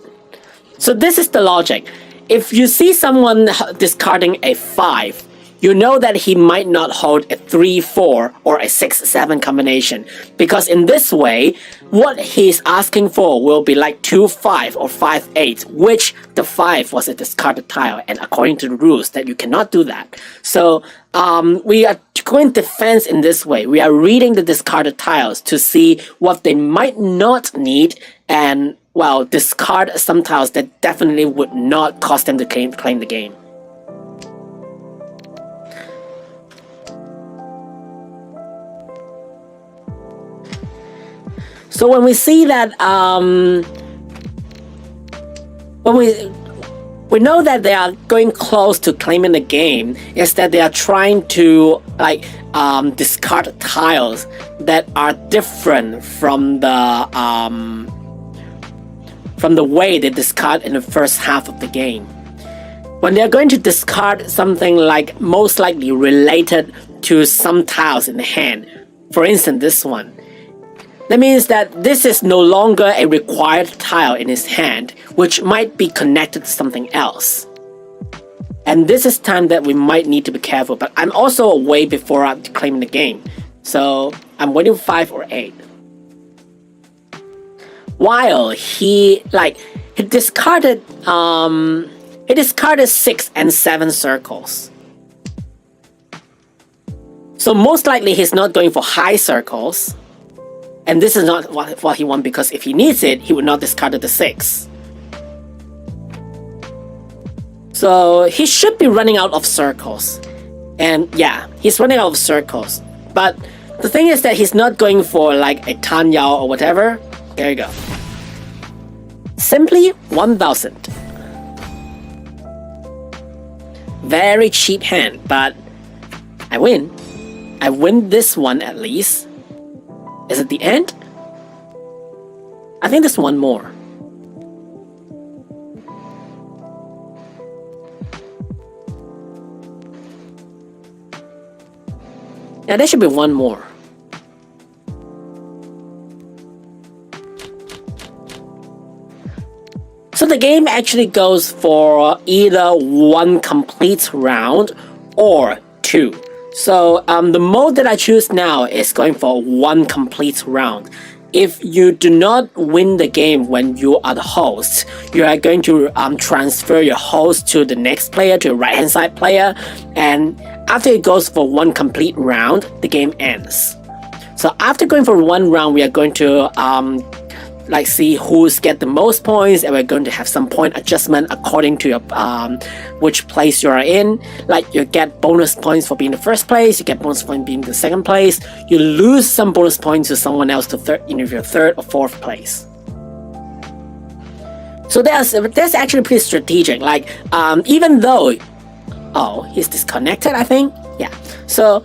So this is the logic. If you see someone discarding a 5, you know that he might not hold a 3-4 or a 6-7 combination, because in this way, what he's asking for will be like 2-5 or 5-8, which the 5 was a discarded tile, and according to the rules that you cannot do that. So we are going defense in this way. We are reading the discarded tiles to see what they might not need and well, discard some tiles that definitely would not cause them to claim the game. So when we see that, when we know that they are going close to claiming the game, is that they are trying to like discard tiles that are different from the way they discard in the first half of the game. When they're going to discard something like most likely related to some tiles in the hand, for instance this one, that means that this is no longer a required tile in his hand, which might be connected to something else. And this is time that we might need to be careful, but I'm also way before I'm claiming the game. So I'm waiting for 5 or 8. While he discarded 6 and 7 circles. So most likely he's not going for high circles. And this is not what he wants, because if he needs it, he would not discard the 6. So he should be running out of circles. And yeah, he's running out of circles. But the thing is that he's not going for like a Tan Yao or whatever. There you go. Simply 1000. Very cheap hand, but I win. I win this one at least. Is it the end? I think there's one more. Yeah, there should be one more. So the game actually goes for either one complete round or 2. So the mode that I choose now is going for one complete round. If you do not win the game when you are the host, you are going to transfer your host to the next player, to the right hand side player, and after it goes for one complete round, the game ends. So after going for one round, we are going to like see who's get the most points, and we're going to have some point adjustment according to your which place you are in. Like you get bonus points for being the first place, you get bonus points being the second place, you lose some bonus points to someone else to your third or fourth place. So that's actually pretty strategic. Like even though he's disconnected, I think. Yeah. So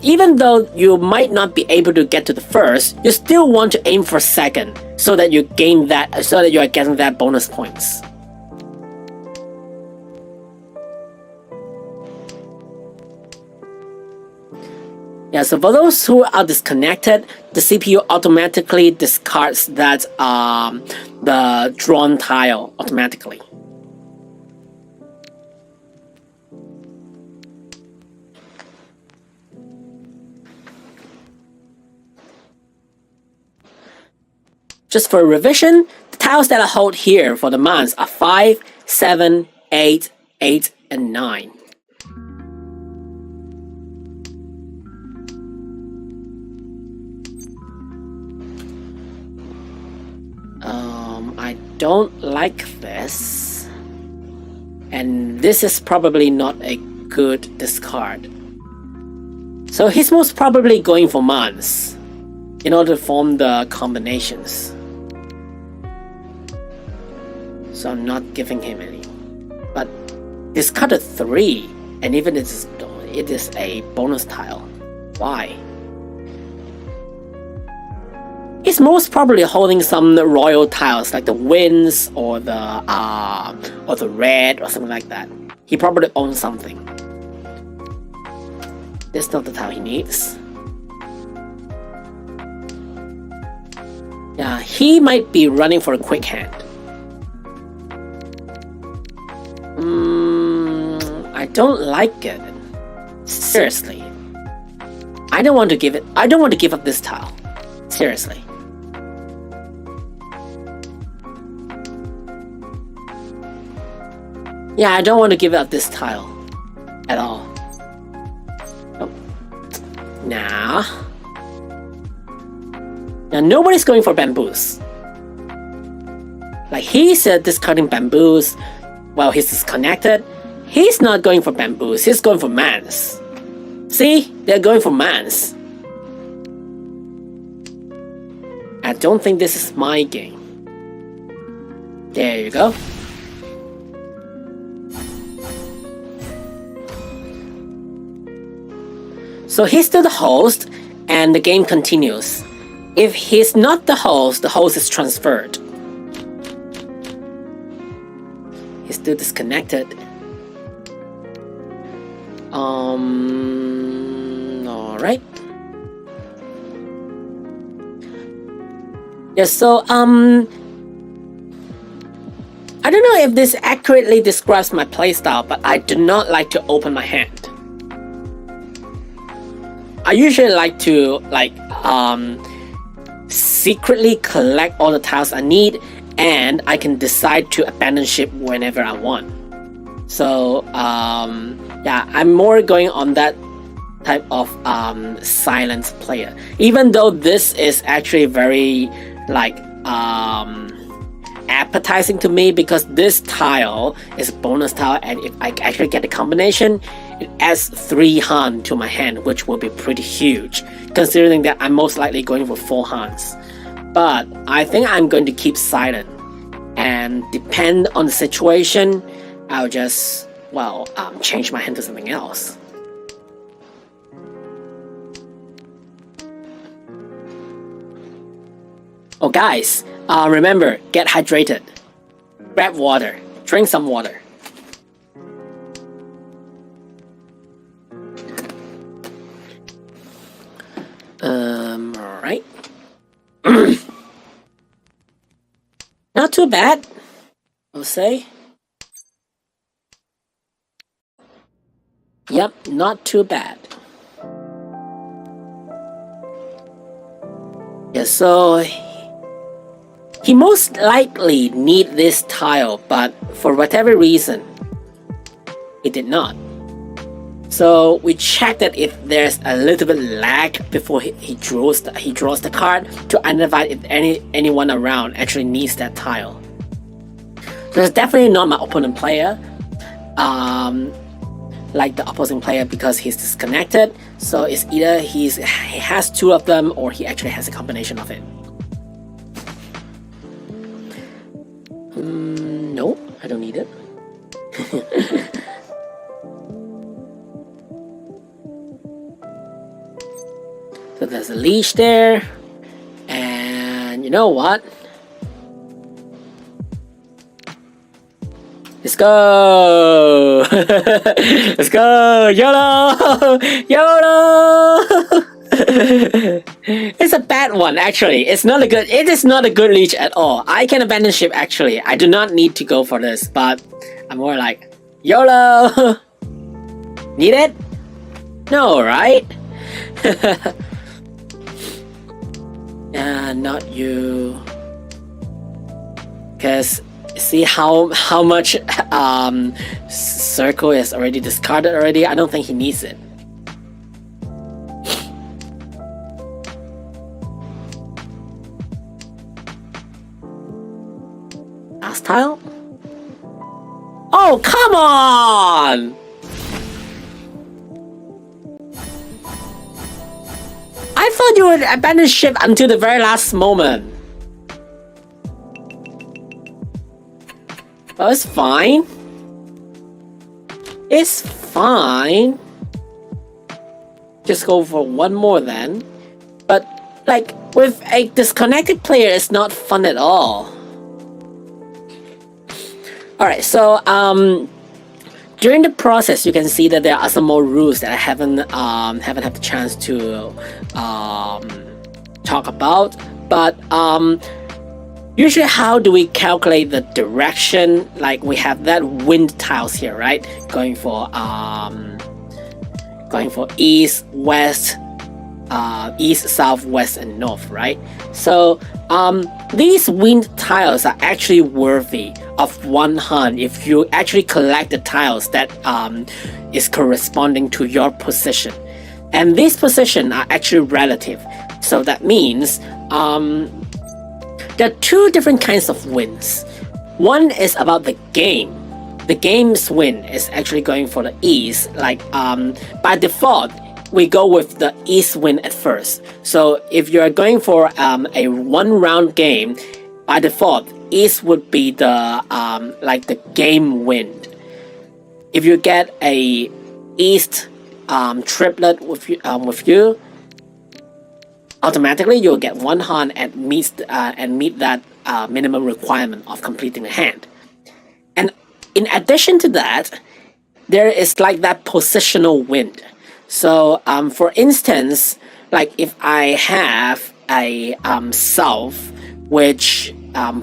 even though you might not be able to get to the first, you still want to aim for second so that you gain that, so that you are getting that bonus points. Yeah, so for those who are disconnected, the CPU automatically discards that the drawn tile automatically. Just for revision, the tiles that I hold here for the months are 5, 7, 8, 8, and 9. I don't like this. And this is probably not a good discard. So he's most probably going for months in order to form the combinations. So I'm not giving him any. But discard a 3, and even it is a bonus tile. Why? He's most probably holding some royal tiles like the winds or the red or something like that. He probably owns something. This is not the tile he needs. Yeah, he might be running for a quick hand. I don't like it. Seriously. I don't want to give up this tile. Seriously. Yeah, I don't want to give up this tile. At all. Oh. Now nobody's going for bamboos. Like he's discarding bamboos while he's disconnected. He's not going for bamboos, he's going for mans. See? They're going for mans. I don't think this is my game. There you go. So he's still the host, and the game continues. If he's not the host is transferred. He's still disconnected. Alright. Yeah, so I don't know if this accurately describes my playstyle, but I do not like to open my hand. I usually like to secretly collect all the tiles I need, and I can decide to abandon ship whenever I want. So yeah, I'm more going on that type of silent player. Even though this is actually very appetizing to me, because this tile is a bonus tile, and if I actually get the combination, it adds 3 Han to my hand, which will be pretty huge, considering that I'm most likely going for 4 Hans. But I think I'm going to keep silent, and depend on the situation, I'll just, change my hand to something else. Oh guys, remember, get hydrated. Grab water. Drink some water. Alright. Not too bad, I'll say. Yep, not too bad. Yeah, so he most likely need this tile, but for whatever reason, he did not. So we check that if there's a little bit lag before he draws the card to identify if anyone around actually needs that tile. So it's definitely not my opponent player, like the opposing player, because he's disconnected. So it's either he has two of them or he actually has a combination of it. No, I don't need it. So there's a leash there, and you know what? Let's go! Let's go! YOLO! YOLO! It's a bad one, actually. It is not a good leech at all. I can abandon ship, actually. I do not need to go for this, but I'm more like, YOLO! Need it? No, right? Not you. Because see how much circle is already discarded already? I don't think he needs it. Last tile? Oh, come on! I thought you would abandon ship until the very last moment. But it's fine. It's fine. Just go for one more then. But like with a disconnected player, it's not fun at all. Alright, so during the process, you can see that there are some more rules that I haven't had the chance to talk about. But usually, how do we calculate the direction? Like we have that wind tiles here, right? Going for east, west, east, south, west, and north, right? So these wind tiles are actually worthy of 1 Han if you actually collect the tiles that is corresponding to your position. And these positions are actually relative. So that means there are two different kinds of wins. One is about the game. The game's win is actually going for the east. Like by default, we go with the east win at first. So if you're going for a 1 round game, by default, east would be the like the game win. If you get a east triplet with you, automatically you'll get 1 Han and meet that minimum requirement of completing the hand. And in addition to that, there is like that positional wind. So for instance, like if I have a south which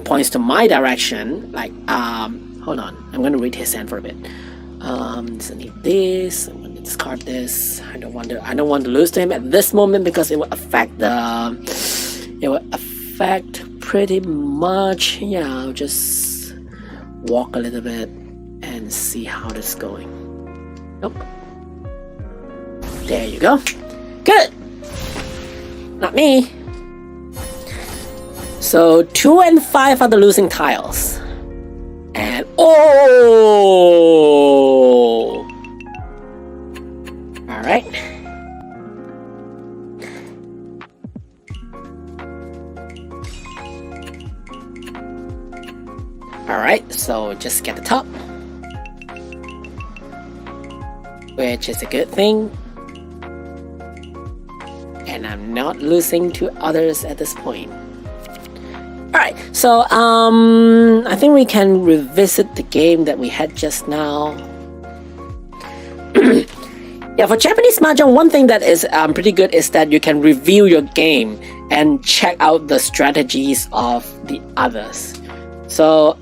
points to my direction, like hold on, I'm going to read his hand for a bit. So I need this. I'm going to discard this. I don't want to lose to him at this moment because it will affect pretty much. Yeah, I'll just walk a little bit and see how this is going. Nope. There you go. Good. Not me. So 2 and 5 are the losing tiles. And oh! Alright. Alright, so just get the top. Which is a good thing. And I'm not losing to others at this point. Alright, so I think we can revisit the game that we had just now. Yeah, for Japanese Mahjong, one thing that is pretty good is that you can review your game and check out the strategies of the others. So,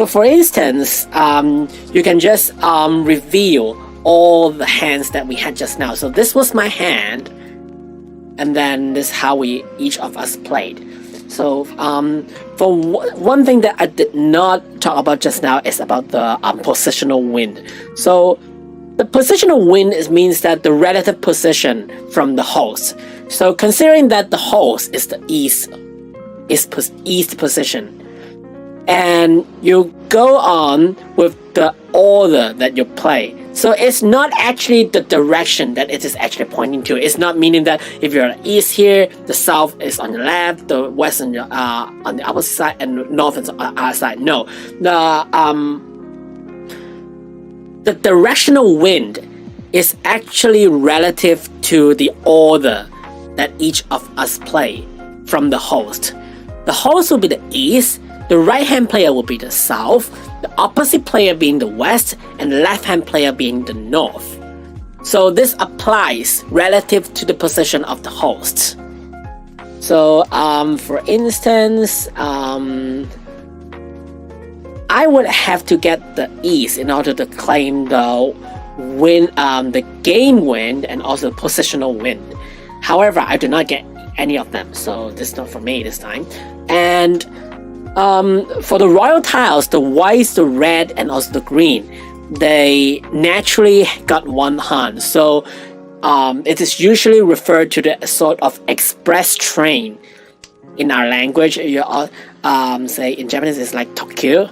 for instance, you can just reveal all the hands that we had just now. So this was my hand, and then this is how each of us played. So, for one thing that I did not talk about just now is about the positional wind. So, the positional wind means that the relative position from the host. So, considering that the host is the east position, and you go on with the order that you play. So it's not actually the direction that it is actually pointing to. It's not meaning that if you're east here, the south is on the left, the west on the opposite side, and north is on the other side. No, the directional wind is actually relative to the order that each of us play from the host. The host will be the east. The right-hand player will be the south, the opposite player being the west, and the left-hand player being the north. So this applies relative to the position of the host. So, for instance, I would have to get the east in order to claim the game wind and also the positional wind. However, I do not get any of them, so this is not for me this time. And for the royal tiles, the whites, the red, and also the green, they naturally got one hand. So it is usually referred to the sort of express train in our language. You say in Japanese it's like Tokyo.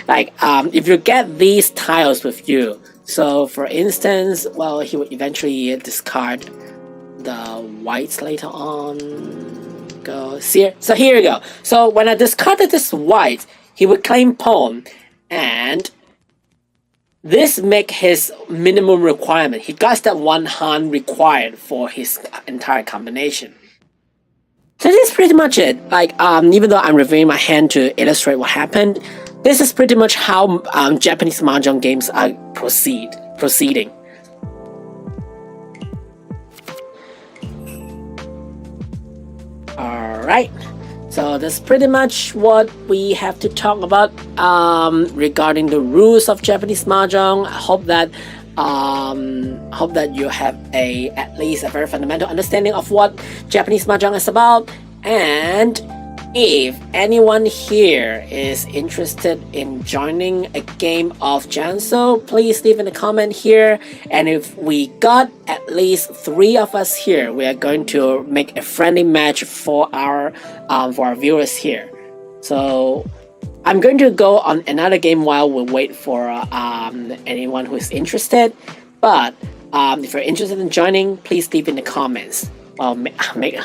Like if you get these tiles with you. So for instance, well, he would eventually discard the whites later on. So here you go. So when I discarded this white, he would claim pawn, and this make his minimum requirement. He got that one hand required for his entire combination. So this is pretty much it. Like even though I'm reviewing my hand to illustrate what happened, this is pretty much how Japanese Mahjong games are proceeding. Alright, so that's pretty much what we have to talk about regarding the rules of Japanese Mahjong. I hope that you have at least a very fundamental understanding of what Japanese Mahjong is about. And if anyone here is interested in joining a game of Janso, please leave in a comment here. And if we got at least 3 of us here, we are going to make a friendly match for our viewers here. So I'm going to go on another game while we wait for anyone who is interested. But if you're interested in joining, please leave in the comments.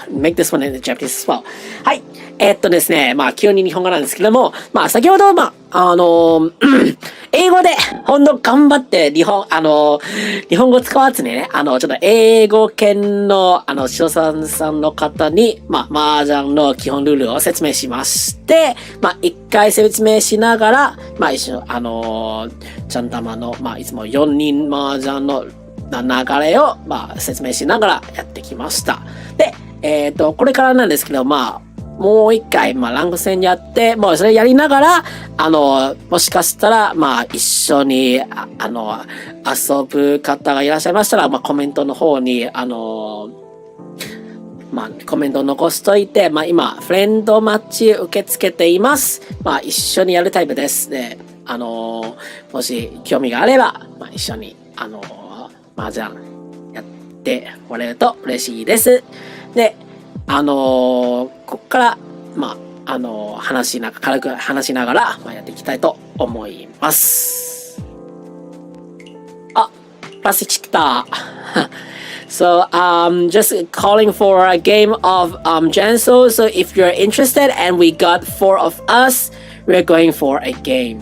Make this one in the Japanese as well. はい。ですね、急に日本語なんですけども、先ほど、英語で、ほんと頑張って、日本語使わずにね、ちょっと英語圏の、塩さんの方に、麻雀の基本ルールを説明しまして、一回説明しながら、一緒、ちゃんたまの、いつも4人麻雀の流れを、説明しながらやってきました。で、これからなんですけど、もう一回、ランク戦やって、もうそれやりながら、もしかしたら、一緒に、遊ぶ方がいらっしゃいましたら、コメントの方に、コメントを残しといて、今、フレンドマッチ受け付けています。一緒にやるタイプです。で、もし興味があれば、一緒に、麻雀やってもらえると嬉しいです。で、ここから、軽く話しながら、やっていきたいと思います。あ、プラスチックだ。So, just calling for a game of Janso. So if you're interested and we got 4 of us, we're going for a game.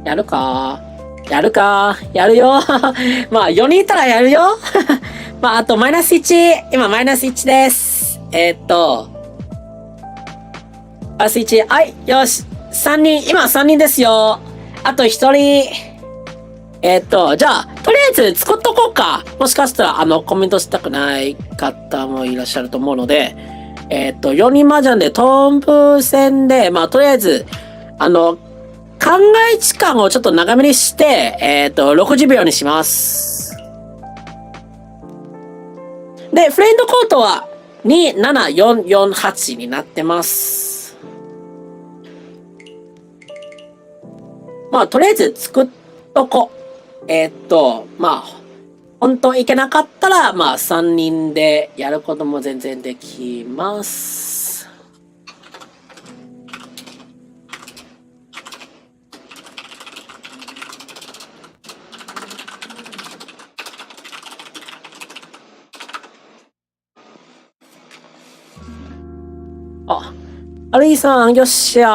やるかやるよ。4人いたらやるよ。あと、マイナス1。今、マイナス1です。マイナス1。はい、よし。3人、今3人ですよ。あと1人。じゃあ、とりあえず作っとこうか。もしかしたら、コメントしたくない方もいらっしゃると思うので、4人麻雀でトンプ戦で、とりあえず、考え時間をちょっと長めにして、60秒にします。で、フレンドコードは27448になってます。まあ、とりあえず作っとこ。まあ、本当いけなかったら、まあ、3人でやることも全然できます。あ、アルイさん、よっしゃー。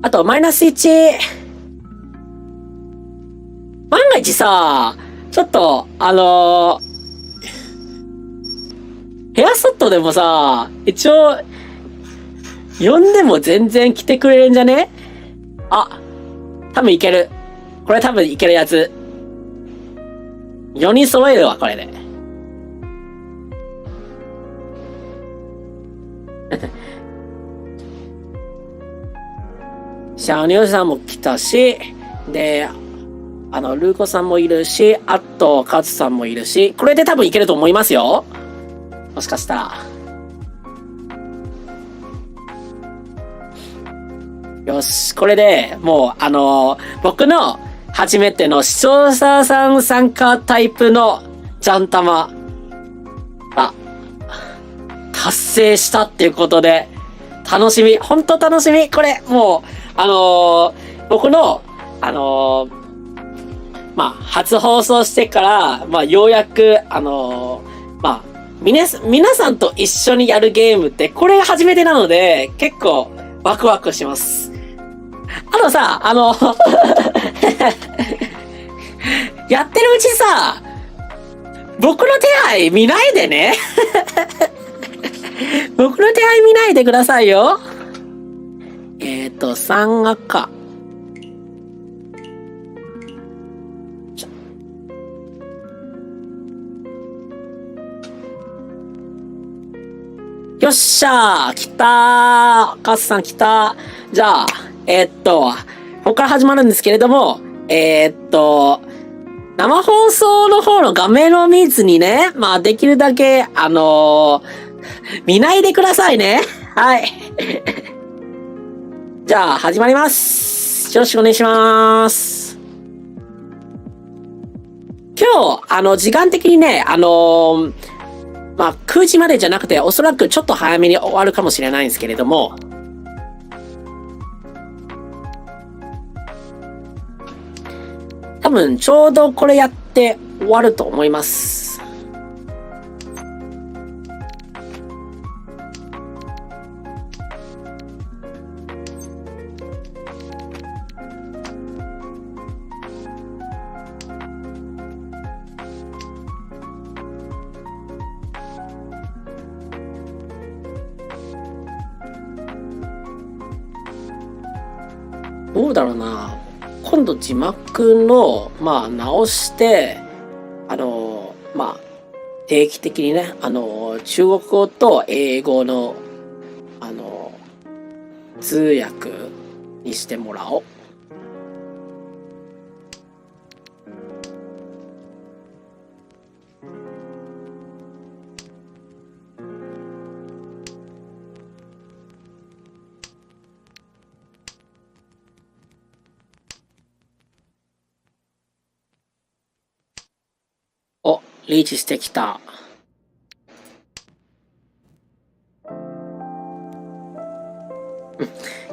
あと、マイナス1。万が一さ、ちょっと、ヘアソットでもさ、一応、呼んでも全然来てくれるんじゃね？あ、多分いける。これ多分いけるやつ。4人揃えるわ、これで。シャオニョさんも来たし、で、ルーコさんもいるし、あと、カズさんもいるし、これで多分いけると思いますよ。もしかしたら。よし、これでもう、僕の初めての視聴者さん参加タイプのジャン玉が達成したっていうことで、楽しみ。ほんと楽しみ。これ、もう、僕の、まあ、初放送してから、まあ、ようやく、まあ、皆さんと一緒にやるゲームって、これが初めてなので、結構、ワクワクします。あとさ、やってるうちさ、僕の手配見ないでね。僕の手配見ないでくださいよ。3赤。よっしゃー来たーカスさん来たーじゃあ、ここから始まるんですけれども、生放送の方の画面を見ずにね、まあ、できるだけ、見ないでくださいね。はい。じゃあ、始まります。よろしくお願いします。今日、時間的にね、まあ、9時までじゃなくて、おそらくちょっと早めに終わるかもしれないんですけれども、多分、ちょうどこれやって終わると思います。どうだろうな。今度字幕の、まあ、直して、まあ、定期的にね、中国語と英語の、通訳にしてもらおう。お、リーチしてきた。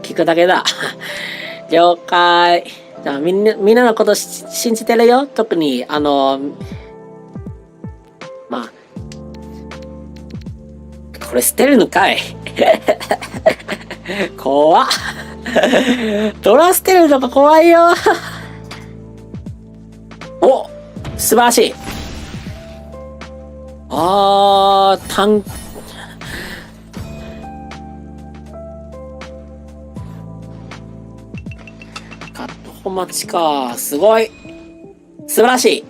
聞くだけだ。了解。じゃあみんなのこと信じてるよ。特に、まあ、これ捨てるのかい。怖っ。ドラ捨てるのが怖いよ。お、素晴らしい。カット待ちか。すごい。素晴らしい。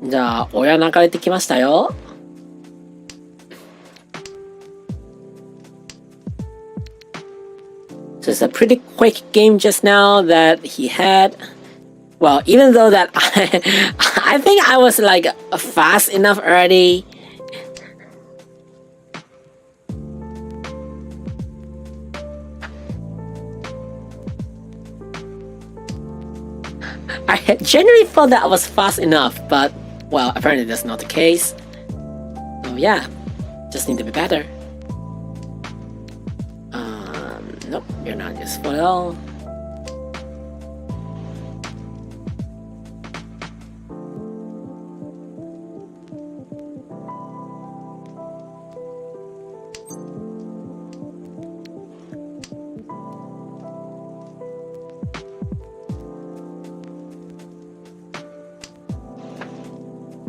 じゃあ、親流れてきましたよ。was a pretty quick game just now that he had. Well, even though that I think I was like fast enough already. I generally thought that I was fast enough, but well, apparently that's not the case. So yeah, just need to be better. Nope, you're not useful at all.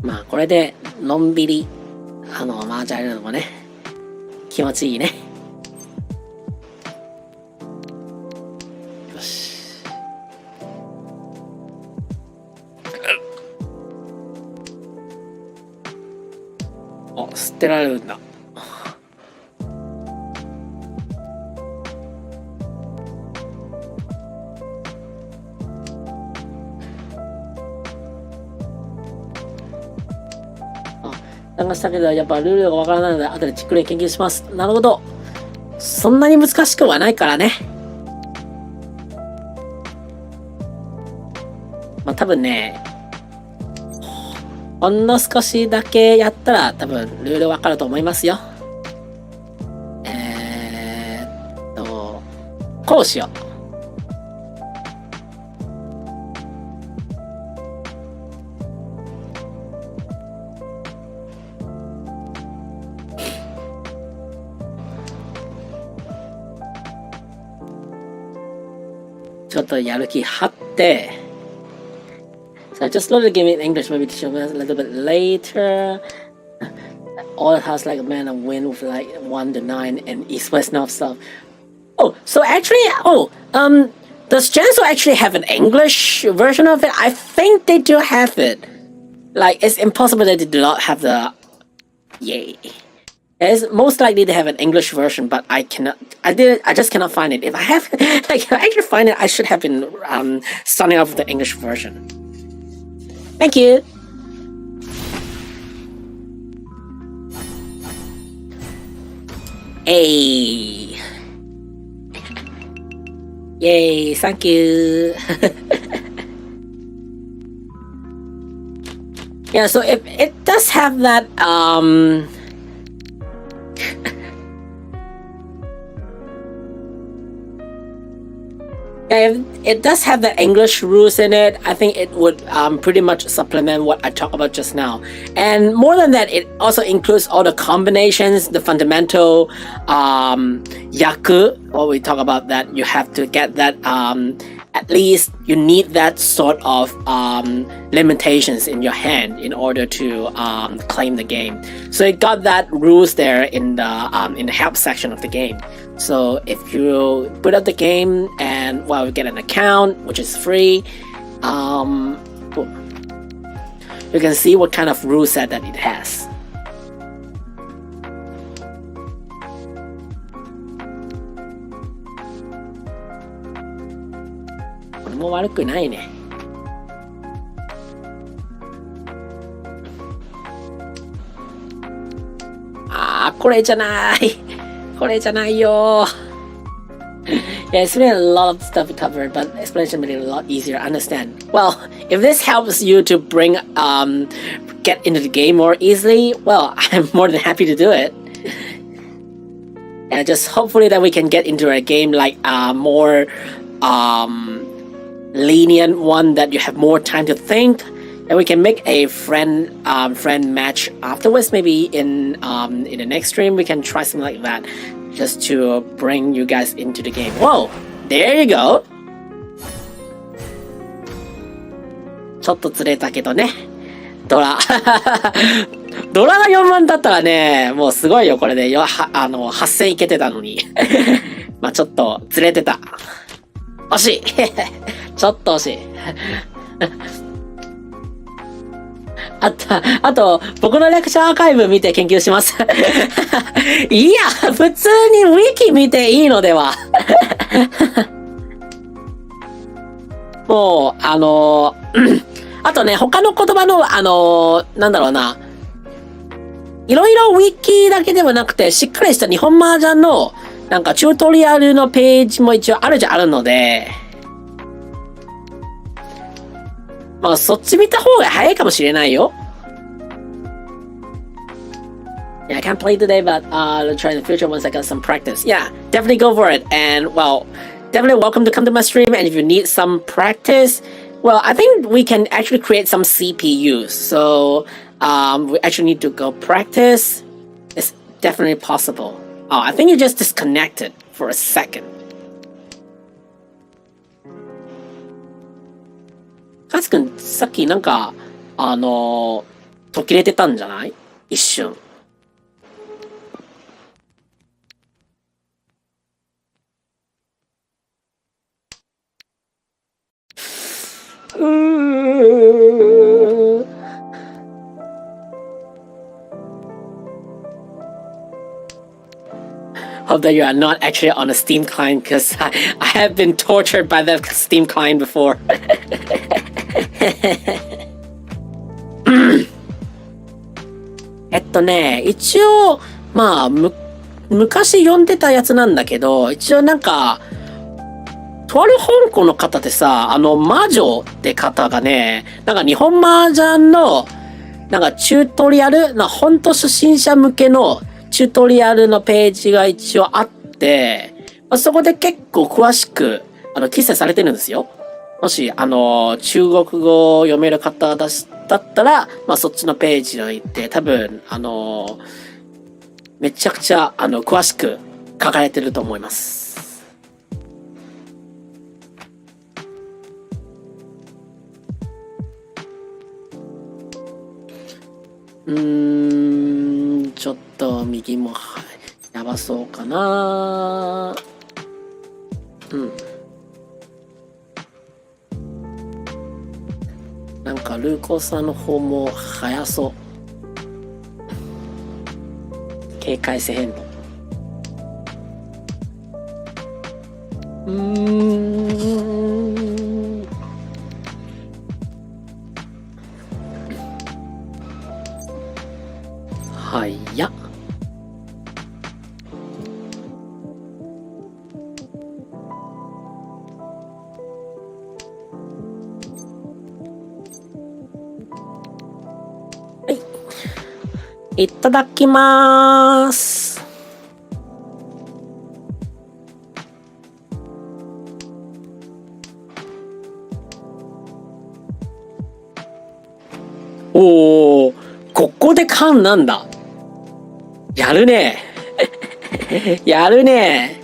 まあこれでのんびり麻雀やるのもね気持ちいいね。よし。あ、捨てられるんだ。探したけど、やっぱルールがわからないので、後でじっくり研究します。なるほど。そんなに難しくはないからね。まあ多分ね、ほんの少しだけやったら多分ルールわかると思いますよ。こうしよう。ちょっとやる気張って。So I just loaded the game in English, maybe to show me a little bit later. All it has like a man and win with like 1 to 9 and East West North stuff. Oh, so actually, does Janso actually have an English version of it? I think they do have it. Like, it's impossible that they do not have the... Yay. It's most likely they have an English version, but I just cannot find it. If I have, like, if I actually find it, I should have been starting off with the English version. Thank you. Hey. Yay, thank you. Yeah, so if it does have that, yeah, it does have the English rules in it. I think it would pretty much supplement what I talked about just now. And more than that, it also includes all the combinations, the fundamental yaku. What we talk about that you have to get that at least you need that sort of limitations in your hand in order to claim the game. So it got that rules there in the help section of the game. So if you put up the game and well, you get an account which is free, you can see what kind of rule set that it has. More 悪くないね。これじゃない。これじゃないよ。Yeah, it's been a lot of stuff covered, but explanation made it a lot easier to understand. Well, if this helps you to get into the game more easily, well, I'm more than happy to do it. And just hopefully that we can get into a game like more lenient one that you have more time to think, and we can make a friend match afterwards. Maybe in the next stream we can try something like that, just to bring you guys into the game. Whoa, there you go. ちょっとずれたけどね。ドラドラが4万だったらね、もうすごいよこれで8000いけてたのにまあちょっとずれてた。惜しいちょっと惜しいあと、僕のレクチャーアーカイブ見て研究しますいや、普通にウィキ見ていいのではもう、あとね、他の言葉の、なんだろうな。いろいろウィキだけではなくて、しっかりした日本麻雀の、なんかチュートリアルのページも一応あるので、まあ、そっち見た方が早いかもしれないよ。Yeah, I can't play today, but I'll try in the future once I get some practice. Yeah, definitely go for it. And well, definitely welcome to come to my stream. And if you need some practice, well, I think we can actually create some CPUs. So we actually need to go practice. It's definitely possible. Oh, I think you just disconnected for a second. カズくん、さっきなんか、途切れてたんじゃない？一瞬。Hope that you are not actually on a Steam client, because I have been tortured by the Steam client before. 一応、まあ、昔読んでたやつなんだけど、一応なんか、とある香港の方でさ、魔女って方がね、なんか日本麻雀の、なんかチュートリアル、ほんと初心者向けのチュートリアルのページが一応あって、まあ、そこで結構詳しく、記載されてるんですよ。もし、中国語を読める方だったら、まあ、そっちのページを行って、多分、めちゃくちゃ、詳しく書かれてると思います。ちょっと右もやばそうかな。なんかルーコーさんの方も早そう。警戒せへんの。はいや。いただきまーす。おー、ここで缶なんだ。やるね。やるね。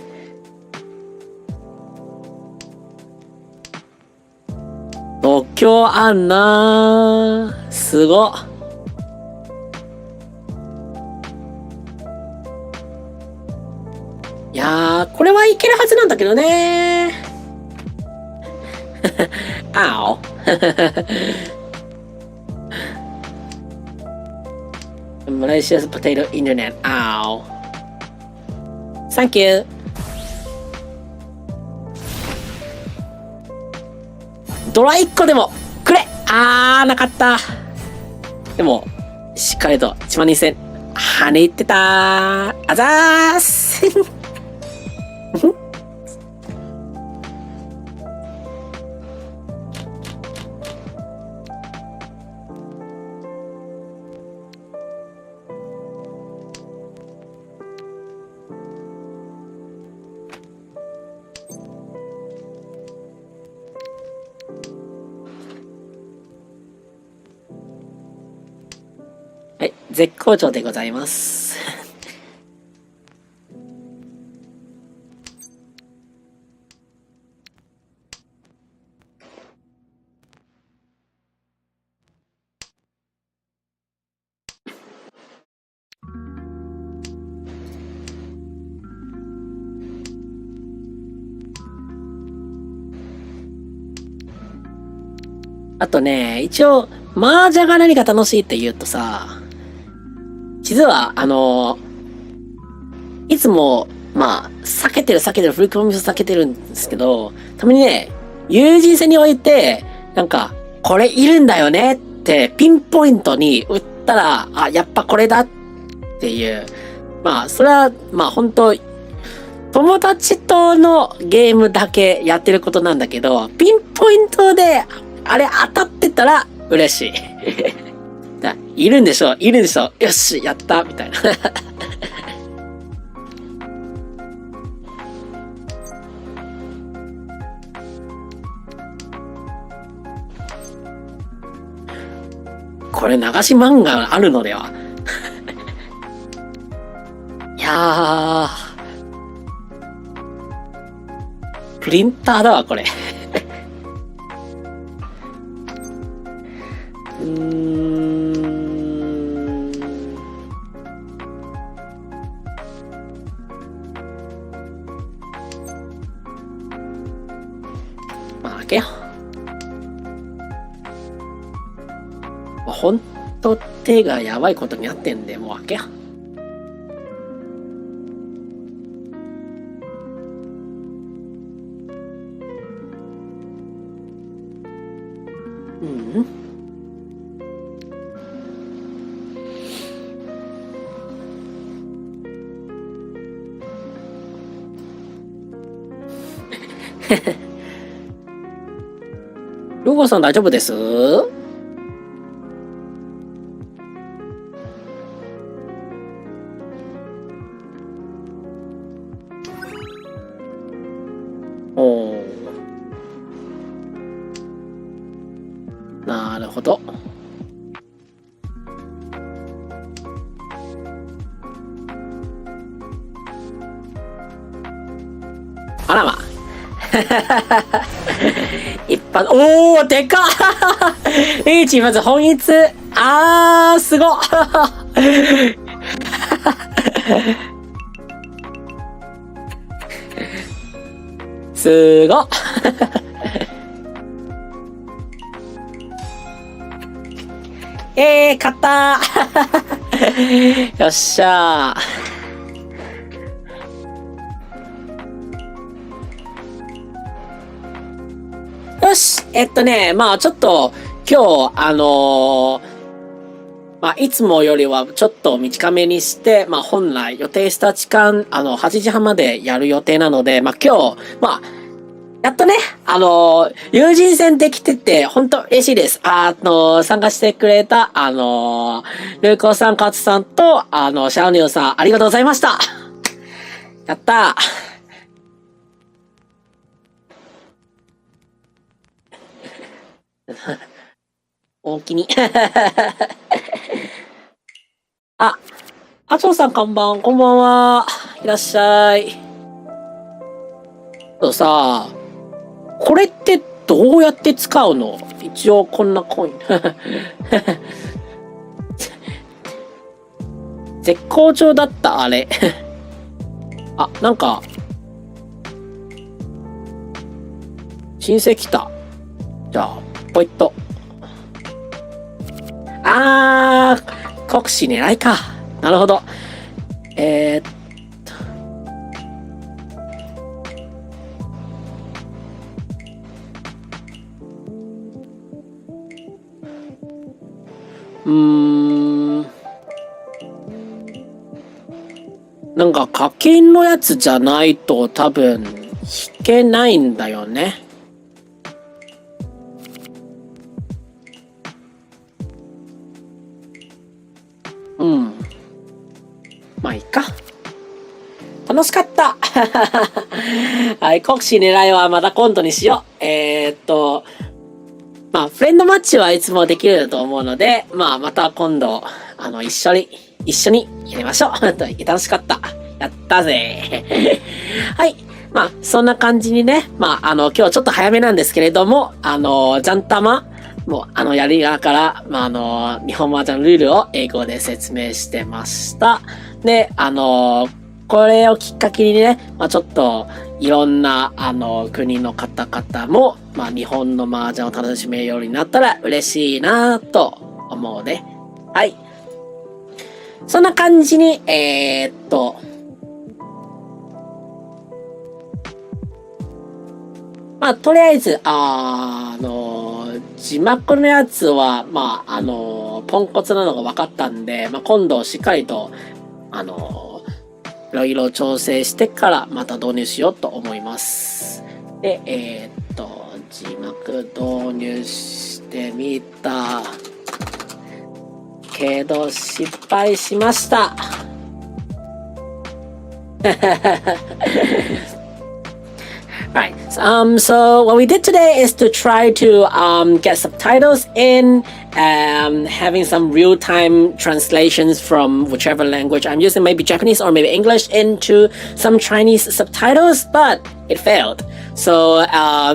度胸あんなー。すごっ。いやー、これはいけるはずなんだけどねー。あお。Malaysia's potato internet. Ow. Thank you. ドラ1個でもくれ。なかった。でも、しっかりと1万2000跳ねってた。あざーす。はい、絶好調でございます。あとね、一応、麻雀が何が楽しいって言うとさ、実は、いつも、まあ、避けてる、振り込みミス避けてるんですけど、たまにね、友人戦において、なんか、これいるんだよねってピンポイントに打ったら、あ、やっぱこれだっていう。まあ、それは、まあ本当友達とのゲームだけやってることなんだけど、ピンポイントで、あれ当たってたら嬉しい。いるんでしょよし、やったみたいな。これ流し漫画あるのでは。いやー。プリンターだわ、これ。まあ、開けよう。ほんと手がやばいことになってんで、もう開けよう。ルゴさん大丈夫です？おー。なるほど。あらま。一般、おー、でかっH まず本一。あー、すごっすごっ勝ったーよっしゃー。よし、まあちょっと、今日、まあいつもよりはちょっと短めにして、まあ本来予定した時間、8時半までやる予定なので、まあ今日、まあ、やっとね、友人戦できてて、ほんと嬉しいです。参加してくれた、ルーコさん、カツさんと、シャオニオさん、ありがとうございました。やったー。大きに。あ、あちょうさんこんばんは。いらっしゃい。さあ、これってどうやって使うの？一応こんなコイン。絶好調だったあれ。あ、なんか、申請来た。じゃあ、ポイッと。国士狙いか。なるほど。なんか課金のやつじゃないと多分弾けないんだよね。まあいいか。楽しかったはい、国士狙いはまた今度にしよう。まあ、フレンドマッチはいつもできると思うので、まあ、また今度、一緒にやりましょう。楽しかった。やったぜ。はい。まあ、そんな感じにね、まあ、今日ちょっと早めなんですけれども、ジャンタマもやりながら、まあ、日本麻雀ルールを英語で説明してました。で、これをきっかけにね、まあ、ちょっと、いろんな、国の方々も、まあ、日本の麻雀を楽しめるようになったら嬉しいなと思うね。はい。そんな感じに、まあ、とりあえず、字幕のやつは、まあ、ポンコツなのが分かったんで、まあ、今度しっかりと、いろいろ調整してからまた導入しようと思います。で、字幕導入してみたけど失敗しました。Right. So what we did today is to try to get subtitles in, having some real-time translations from whichever language I'm using, maybe Japanese or maybe English, into some Chinese subtitles, but it failed. So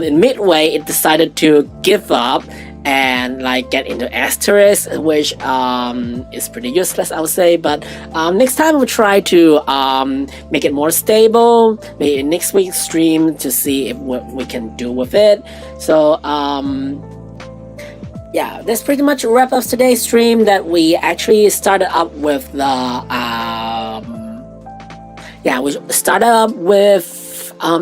in midway, it decided to give up and like get into asterisk, which is pretty useless, I would say. But next time we'll try to make it more stable, maybe next week's stream, to see what we can do with it. So yeah, this pretty much wraps up today's stream. That we actually started up with the we started up with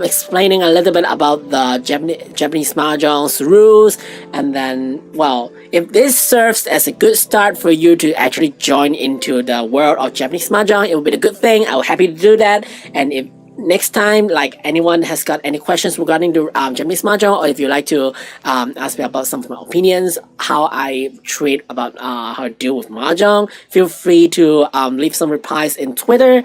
explaining a little bit about the Japanese Mahjong's rules, and then, well, if this serves as a good start for you to actually join into the world of Japanese Mahjong, it will be a good thing. I'm happy to do that. And if next time, like, anyone has got any questions regarding the Japanese Mahjong, or if you'd like to ask me about some of my opinions, how I treat about how I deal with Mahjong, feel free to leave some replies in Twitter.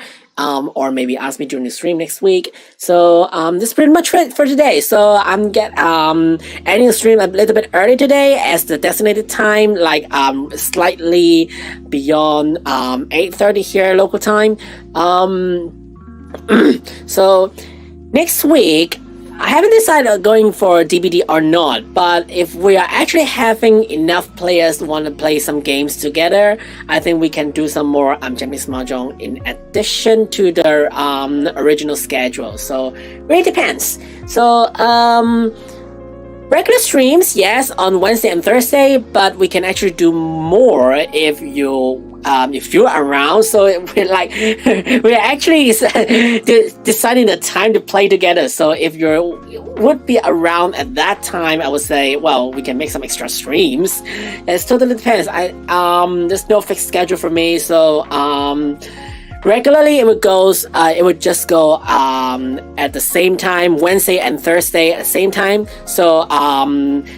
Or maybe ask me during the stream next week. So this is pretty much it for today. So I'm ending the stream a little bit early today, as the designated time, like slightly beyond 8:30 here local time. So next week, I haven't decided on going for DBD or not, but if we are actually having enough players who want to play some games together, I think we can do some more Japanese Mahjong in addition to the original schedule. So really depends. So regular streams, yes, on Wednesday and Thursday, but we can actually do more if you're around. So we're actually deciding the time to play together. So if you would be around at that time, I would say, well, we can make some extra streams. It totally depends. There's no fixed schedule for me, so regularly it would just go at the same time, Wednesday and Thursday at the same time. So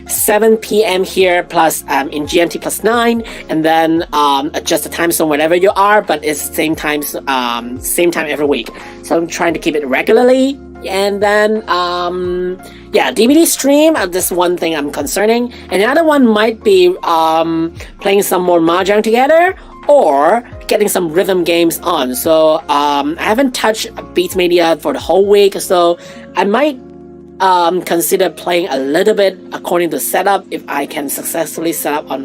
7 p.m. here plus in GMT plus 9, and then adjust the time zone wherever you are, but it's same time every week. So I'm trying to keep it regularly. And then DVD stream, this is one thing I'm concerning. And the other one might be playing some more Mahjong together, or getting some rhythm games on. So I haven't touched Beats Media for the whole week, so I might consider playing a little bit according to setup. If I can successfully set up on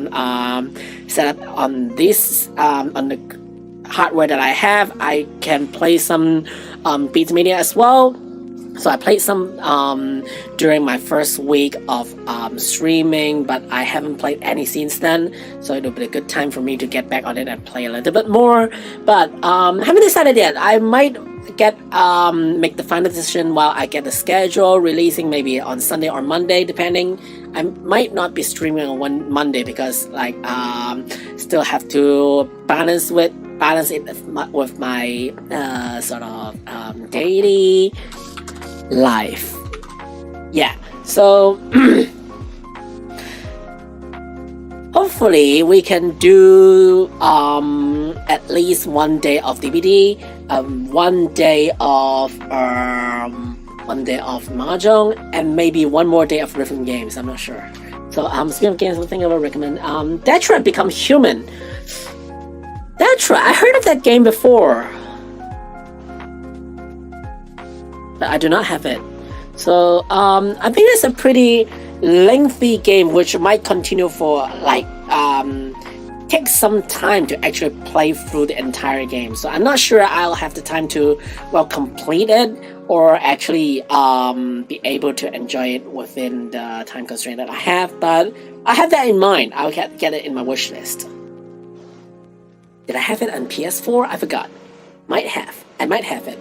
this on the hardware that I have, I can play some Beats Media as well. So I played some during my first week of streaming, but I haven't played any since then. So it'll be a good time for me to get back on it and play a little bit more. But haven't decided yet. I might make the final decision while I get the schedule, releasing maybe on Sunday or Monday, depending. I might not be streaming on one Monday because still have to balance it with my sort of daily life. Yeah, so hopefully we can do at least one day of DVD, one day of Mahjong, and maybe one more day of rhythm games. I'm not sure. So speaking of games, one thing I would recommend, Detra Become Human. Detra, I heard of that game before, but I do not have it. So I think it's a pretty lengthy game, which might continue for take some time to actually play through the entire game. So I'm not sure I'll have the time to complete it, or actually be able to enjoy it within the time constraint that I have. But I have that in mind. I'll get it in my wish list. Did I have it on PS4? I forgot. I might have it.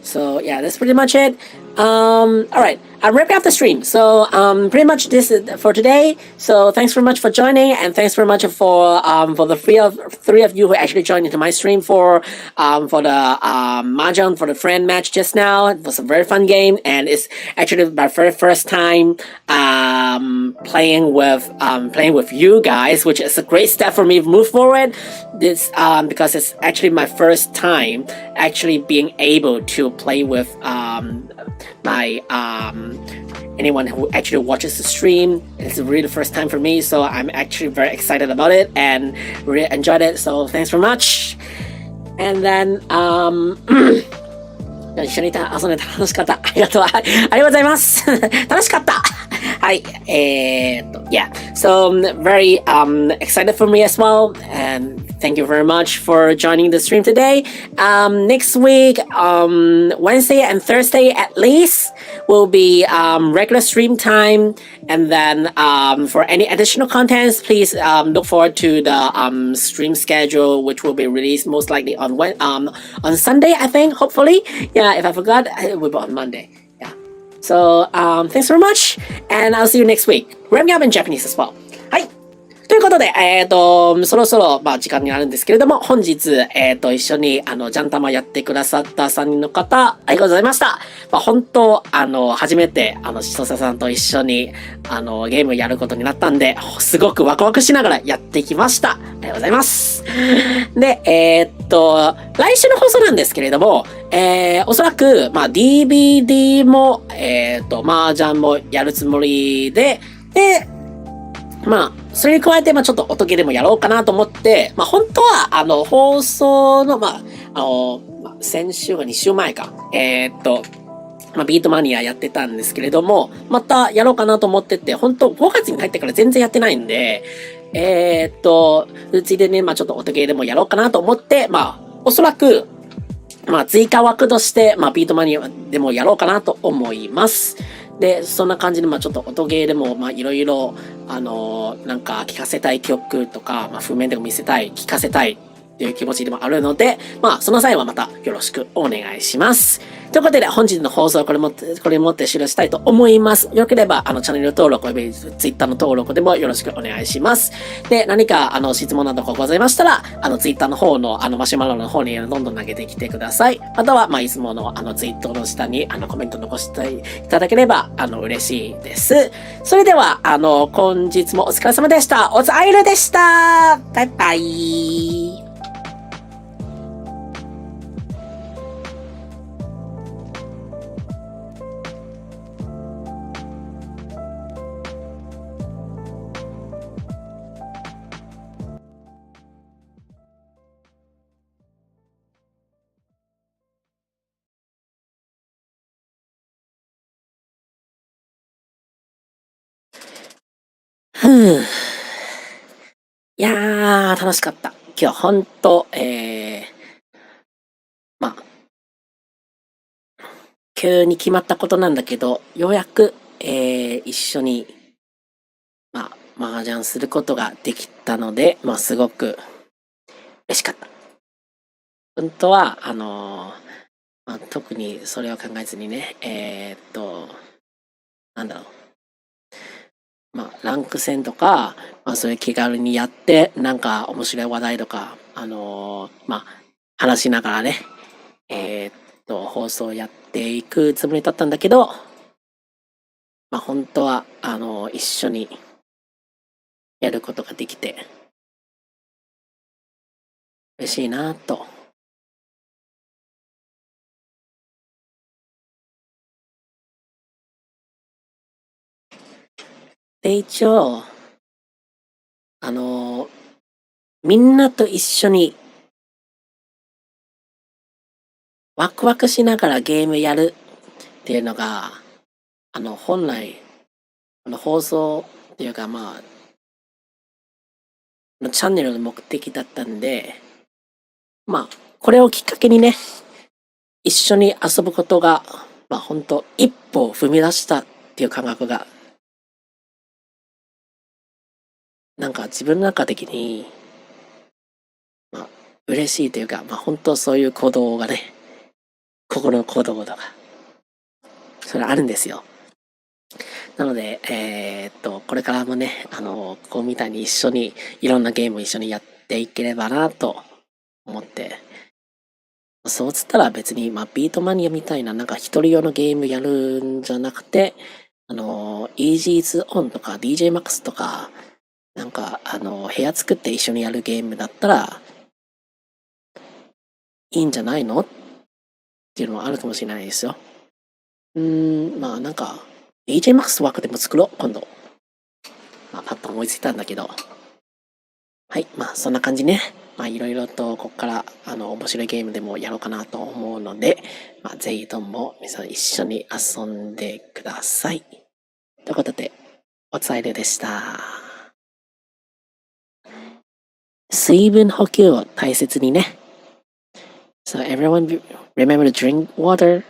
So yeah, that's pretty much it. Alright, I'm wrapping up the stream. So, pretty much this is for today. So, thanks very much for joining, and thanks very much for the three of you who actually joined into my stream for the Mahjong for the friend match just now. It was a very fun game, and it's actually my very first time playing with you guys, which is a great step for me to move forward. This because it's actually my first time actually being able to play with my anyone who actually watches the stream. It's really the first time for me, so I'm actually very excited about it and really enjoyed it. So thanks very much. And then 一緒に遊んで楽しかった。ありがとうございます。楽しかった。はい。Yeah. So very excited for me as well. And thank you very much for joining the stream today. Next week, Wednesday and Thursday at least will be regular stream time. And then for any additional contents, please look forward to the stream schedule, which will be released most likely on Sunday, I think, hopefully. Yeah, if I forgot, it will be on Monday. Yeah. So thanks very much, and I'll see you next week. Ramming up in Japanese as well. はい。ということで、そろそろ、時間になるんですけれども、本日、一緒に、ジャンタマやってくださった3人の方、ありがとうございました。本当、初めて、しとささんと一緒に、ゲームやることになったんで、すごくワクワクしながらやってきました。ありがとうございます。で、来週の放送なんですけれども、おそらく、DVD も、麻雀もやるつもりで、それに加えて、ちょっと音ゲーでもやろうかなと思って、本当は、放送の、先週が2週前か、ビートマニアやってたんですけれども、またやろうかなと思ってて、本当5月に入ってから全然やってないんで、ついでにちょっと音ゲーでもやろうかなと思って、おそらく、追加枠として、ビートマニアでもやろうかなと思います。で、そんな感じで、ちょっと音ゲーでも、いろいろ、なんか聞かせたい曲とか、譜面でも見せたい、聞かせたいっていう気持ちでもあるので、その際はまたよろしくお願いします。ということで、本日の放送はこれもって終了したいと思います。よければ、チャンネル登録およびツイッターの登録でもよろしくお願いします。で、何か、質問などございましたら、ツイッターの方の、マシュマロの方にどんどん投げてきてください。または、いつもの、ツイートの下に、コメント残していただければ、嬉しいです。それでは、本日もお疲れ様でした。おつあいるでした。バイバイ。いやー、楽しかった。今日ほんと、急に決まったことなんだけど、ようやく、一緒に、麻雀することができたので、すごく嬉しかった。本当は、特にそれを考えずにね、なんだろう。ランク戦とか、そういう気軽にやって、なんか面白い話題とか、話しながらね、放送やっていくつもりだったんだけど、本当は、一緒にやることができて、嬉しいなと。で、一応、みんなと一緒にワクワクしながらゲームやるっていうのが、本来、放送っていうかチャンネルの目的だったんで、これをきっかけにね、一緒に遊ぶことが、本当一歩踏み出したっていう感覚が、なんか自分の中的に、嬉しいというか、本当そういう行動がね、心の行動とか、それあるんですよ。なので、これからもね、こうみたいに一緒に、いろんなゲームを一緒にやっていければなと思って、そうつったら別に、ビートマニアみたいななんか一人用のゲームやるんじゃなくて、イージーズオンとか DJ マックスとか、なんか、部屋作って一緒にやるゲームだったら、いいんじゃないのっていうのはあるかもしれないですよ。なんか、DJ マックス枠でも作ろう、今度。パッと思いついたんだけど。はい、そんな感じね。いろいろと、こっから、面白いゲームでもやろうかなと思うので、ぜひとも、皆さん一緒に遊んでください。ということで、おつあいれでした。水分補給を大切にね。So everyone remember to drink water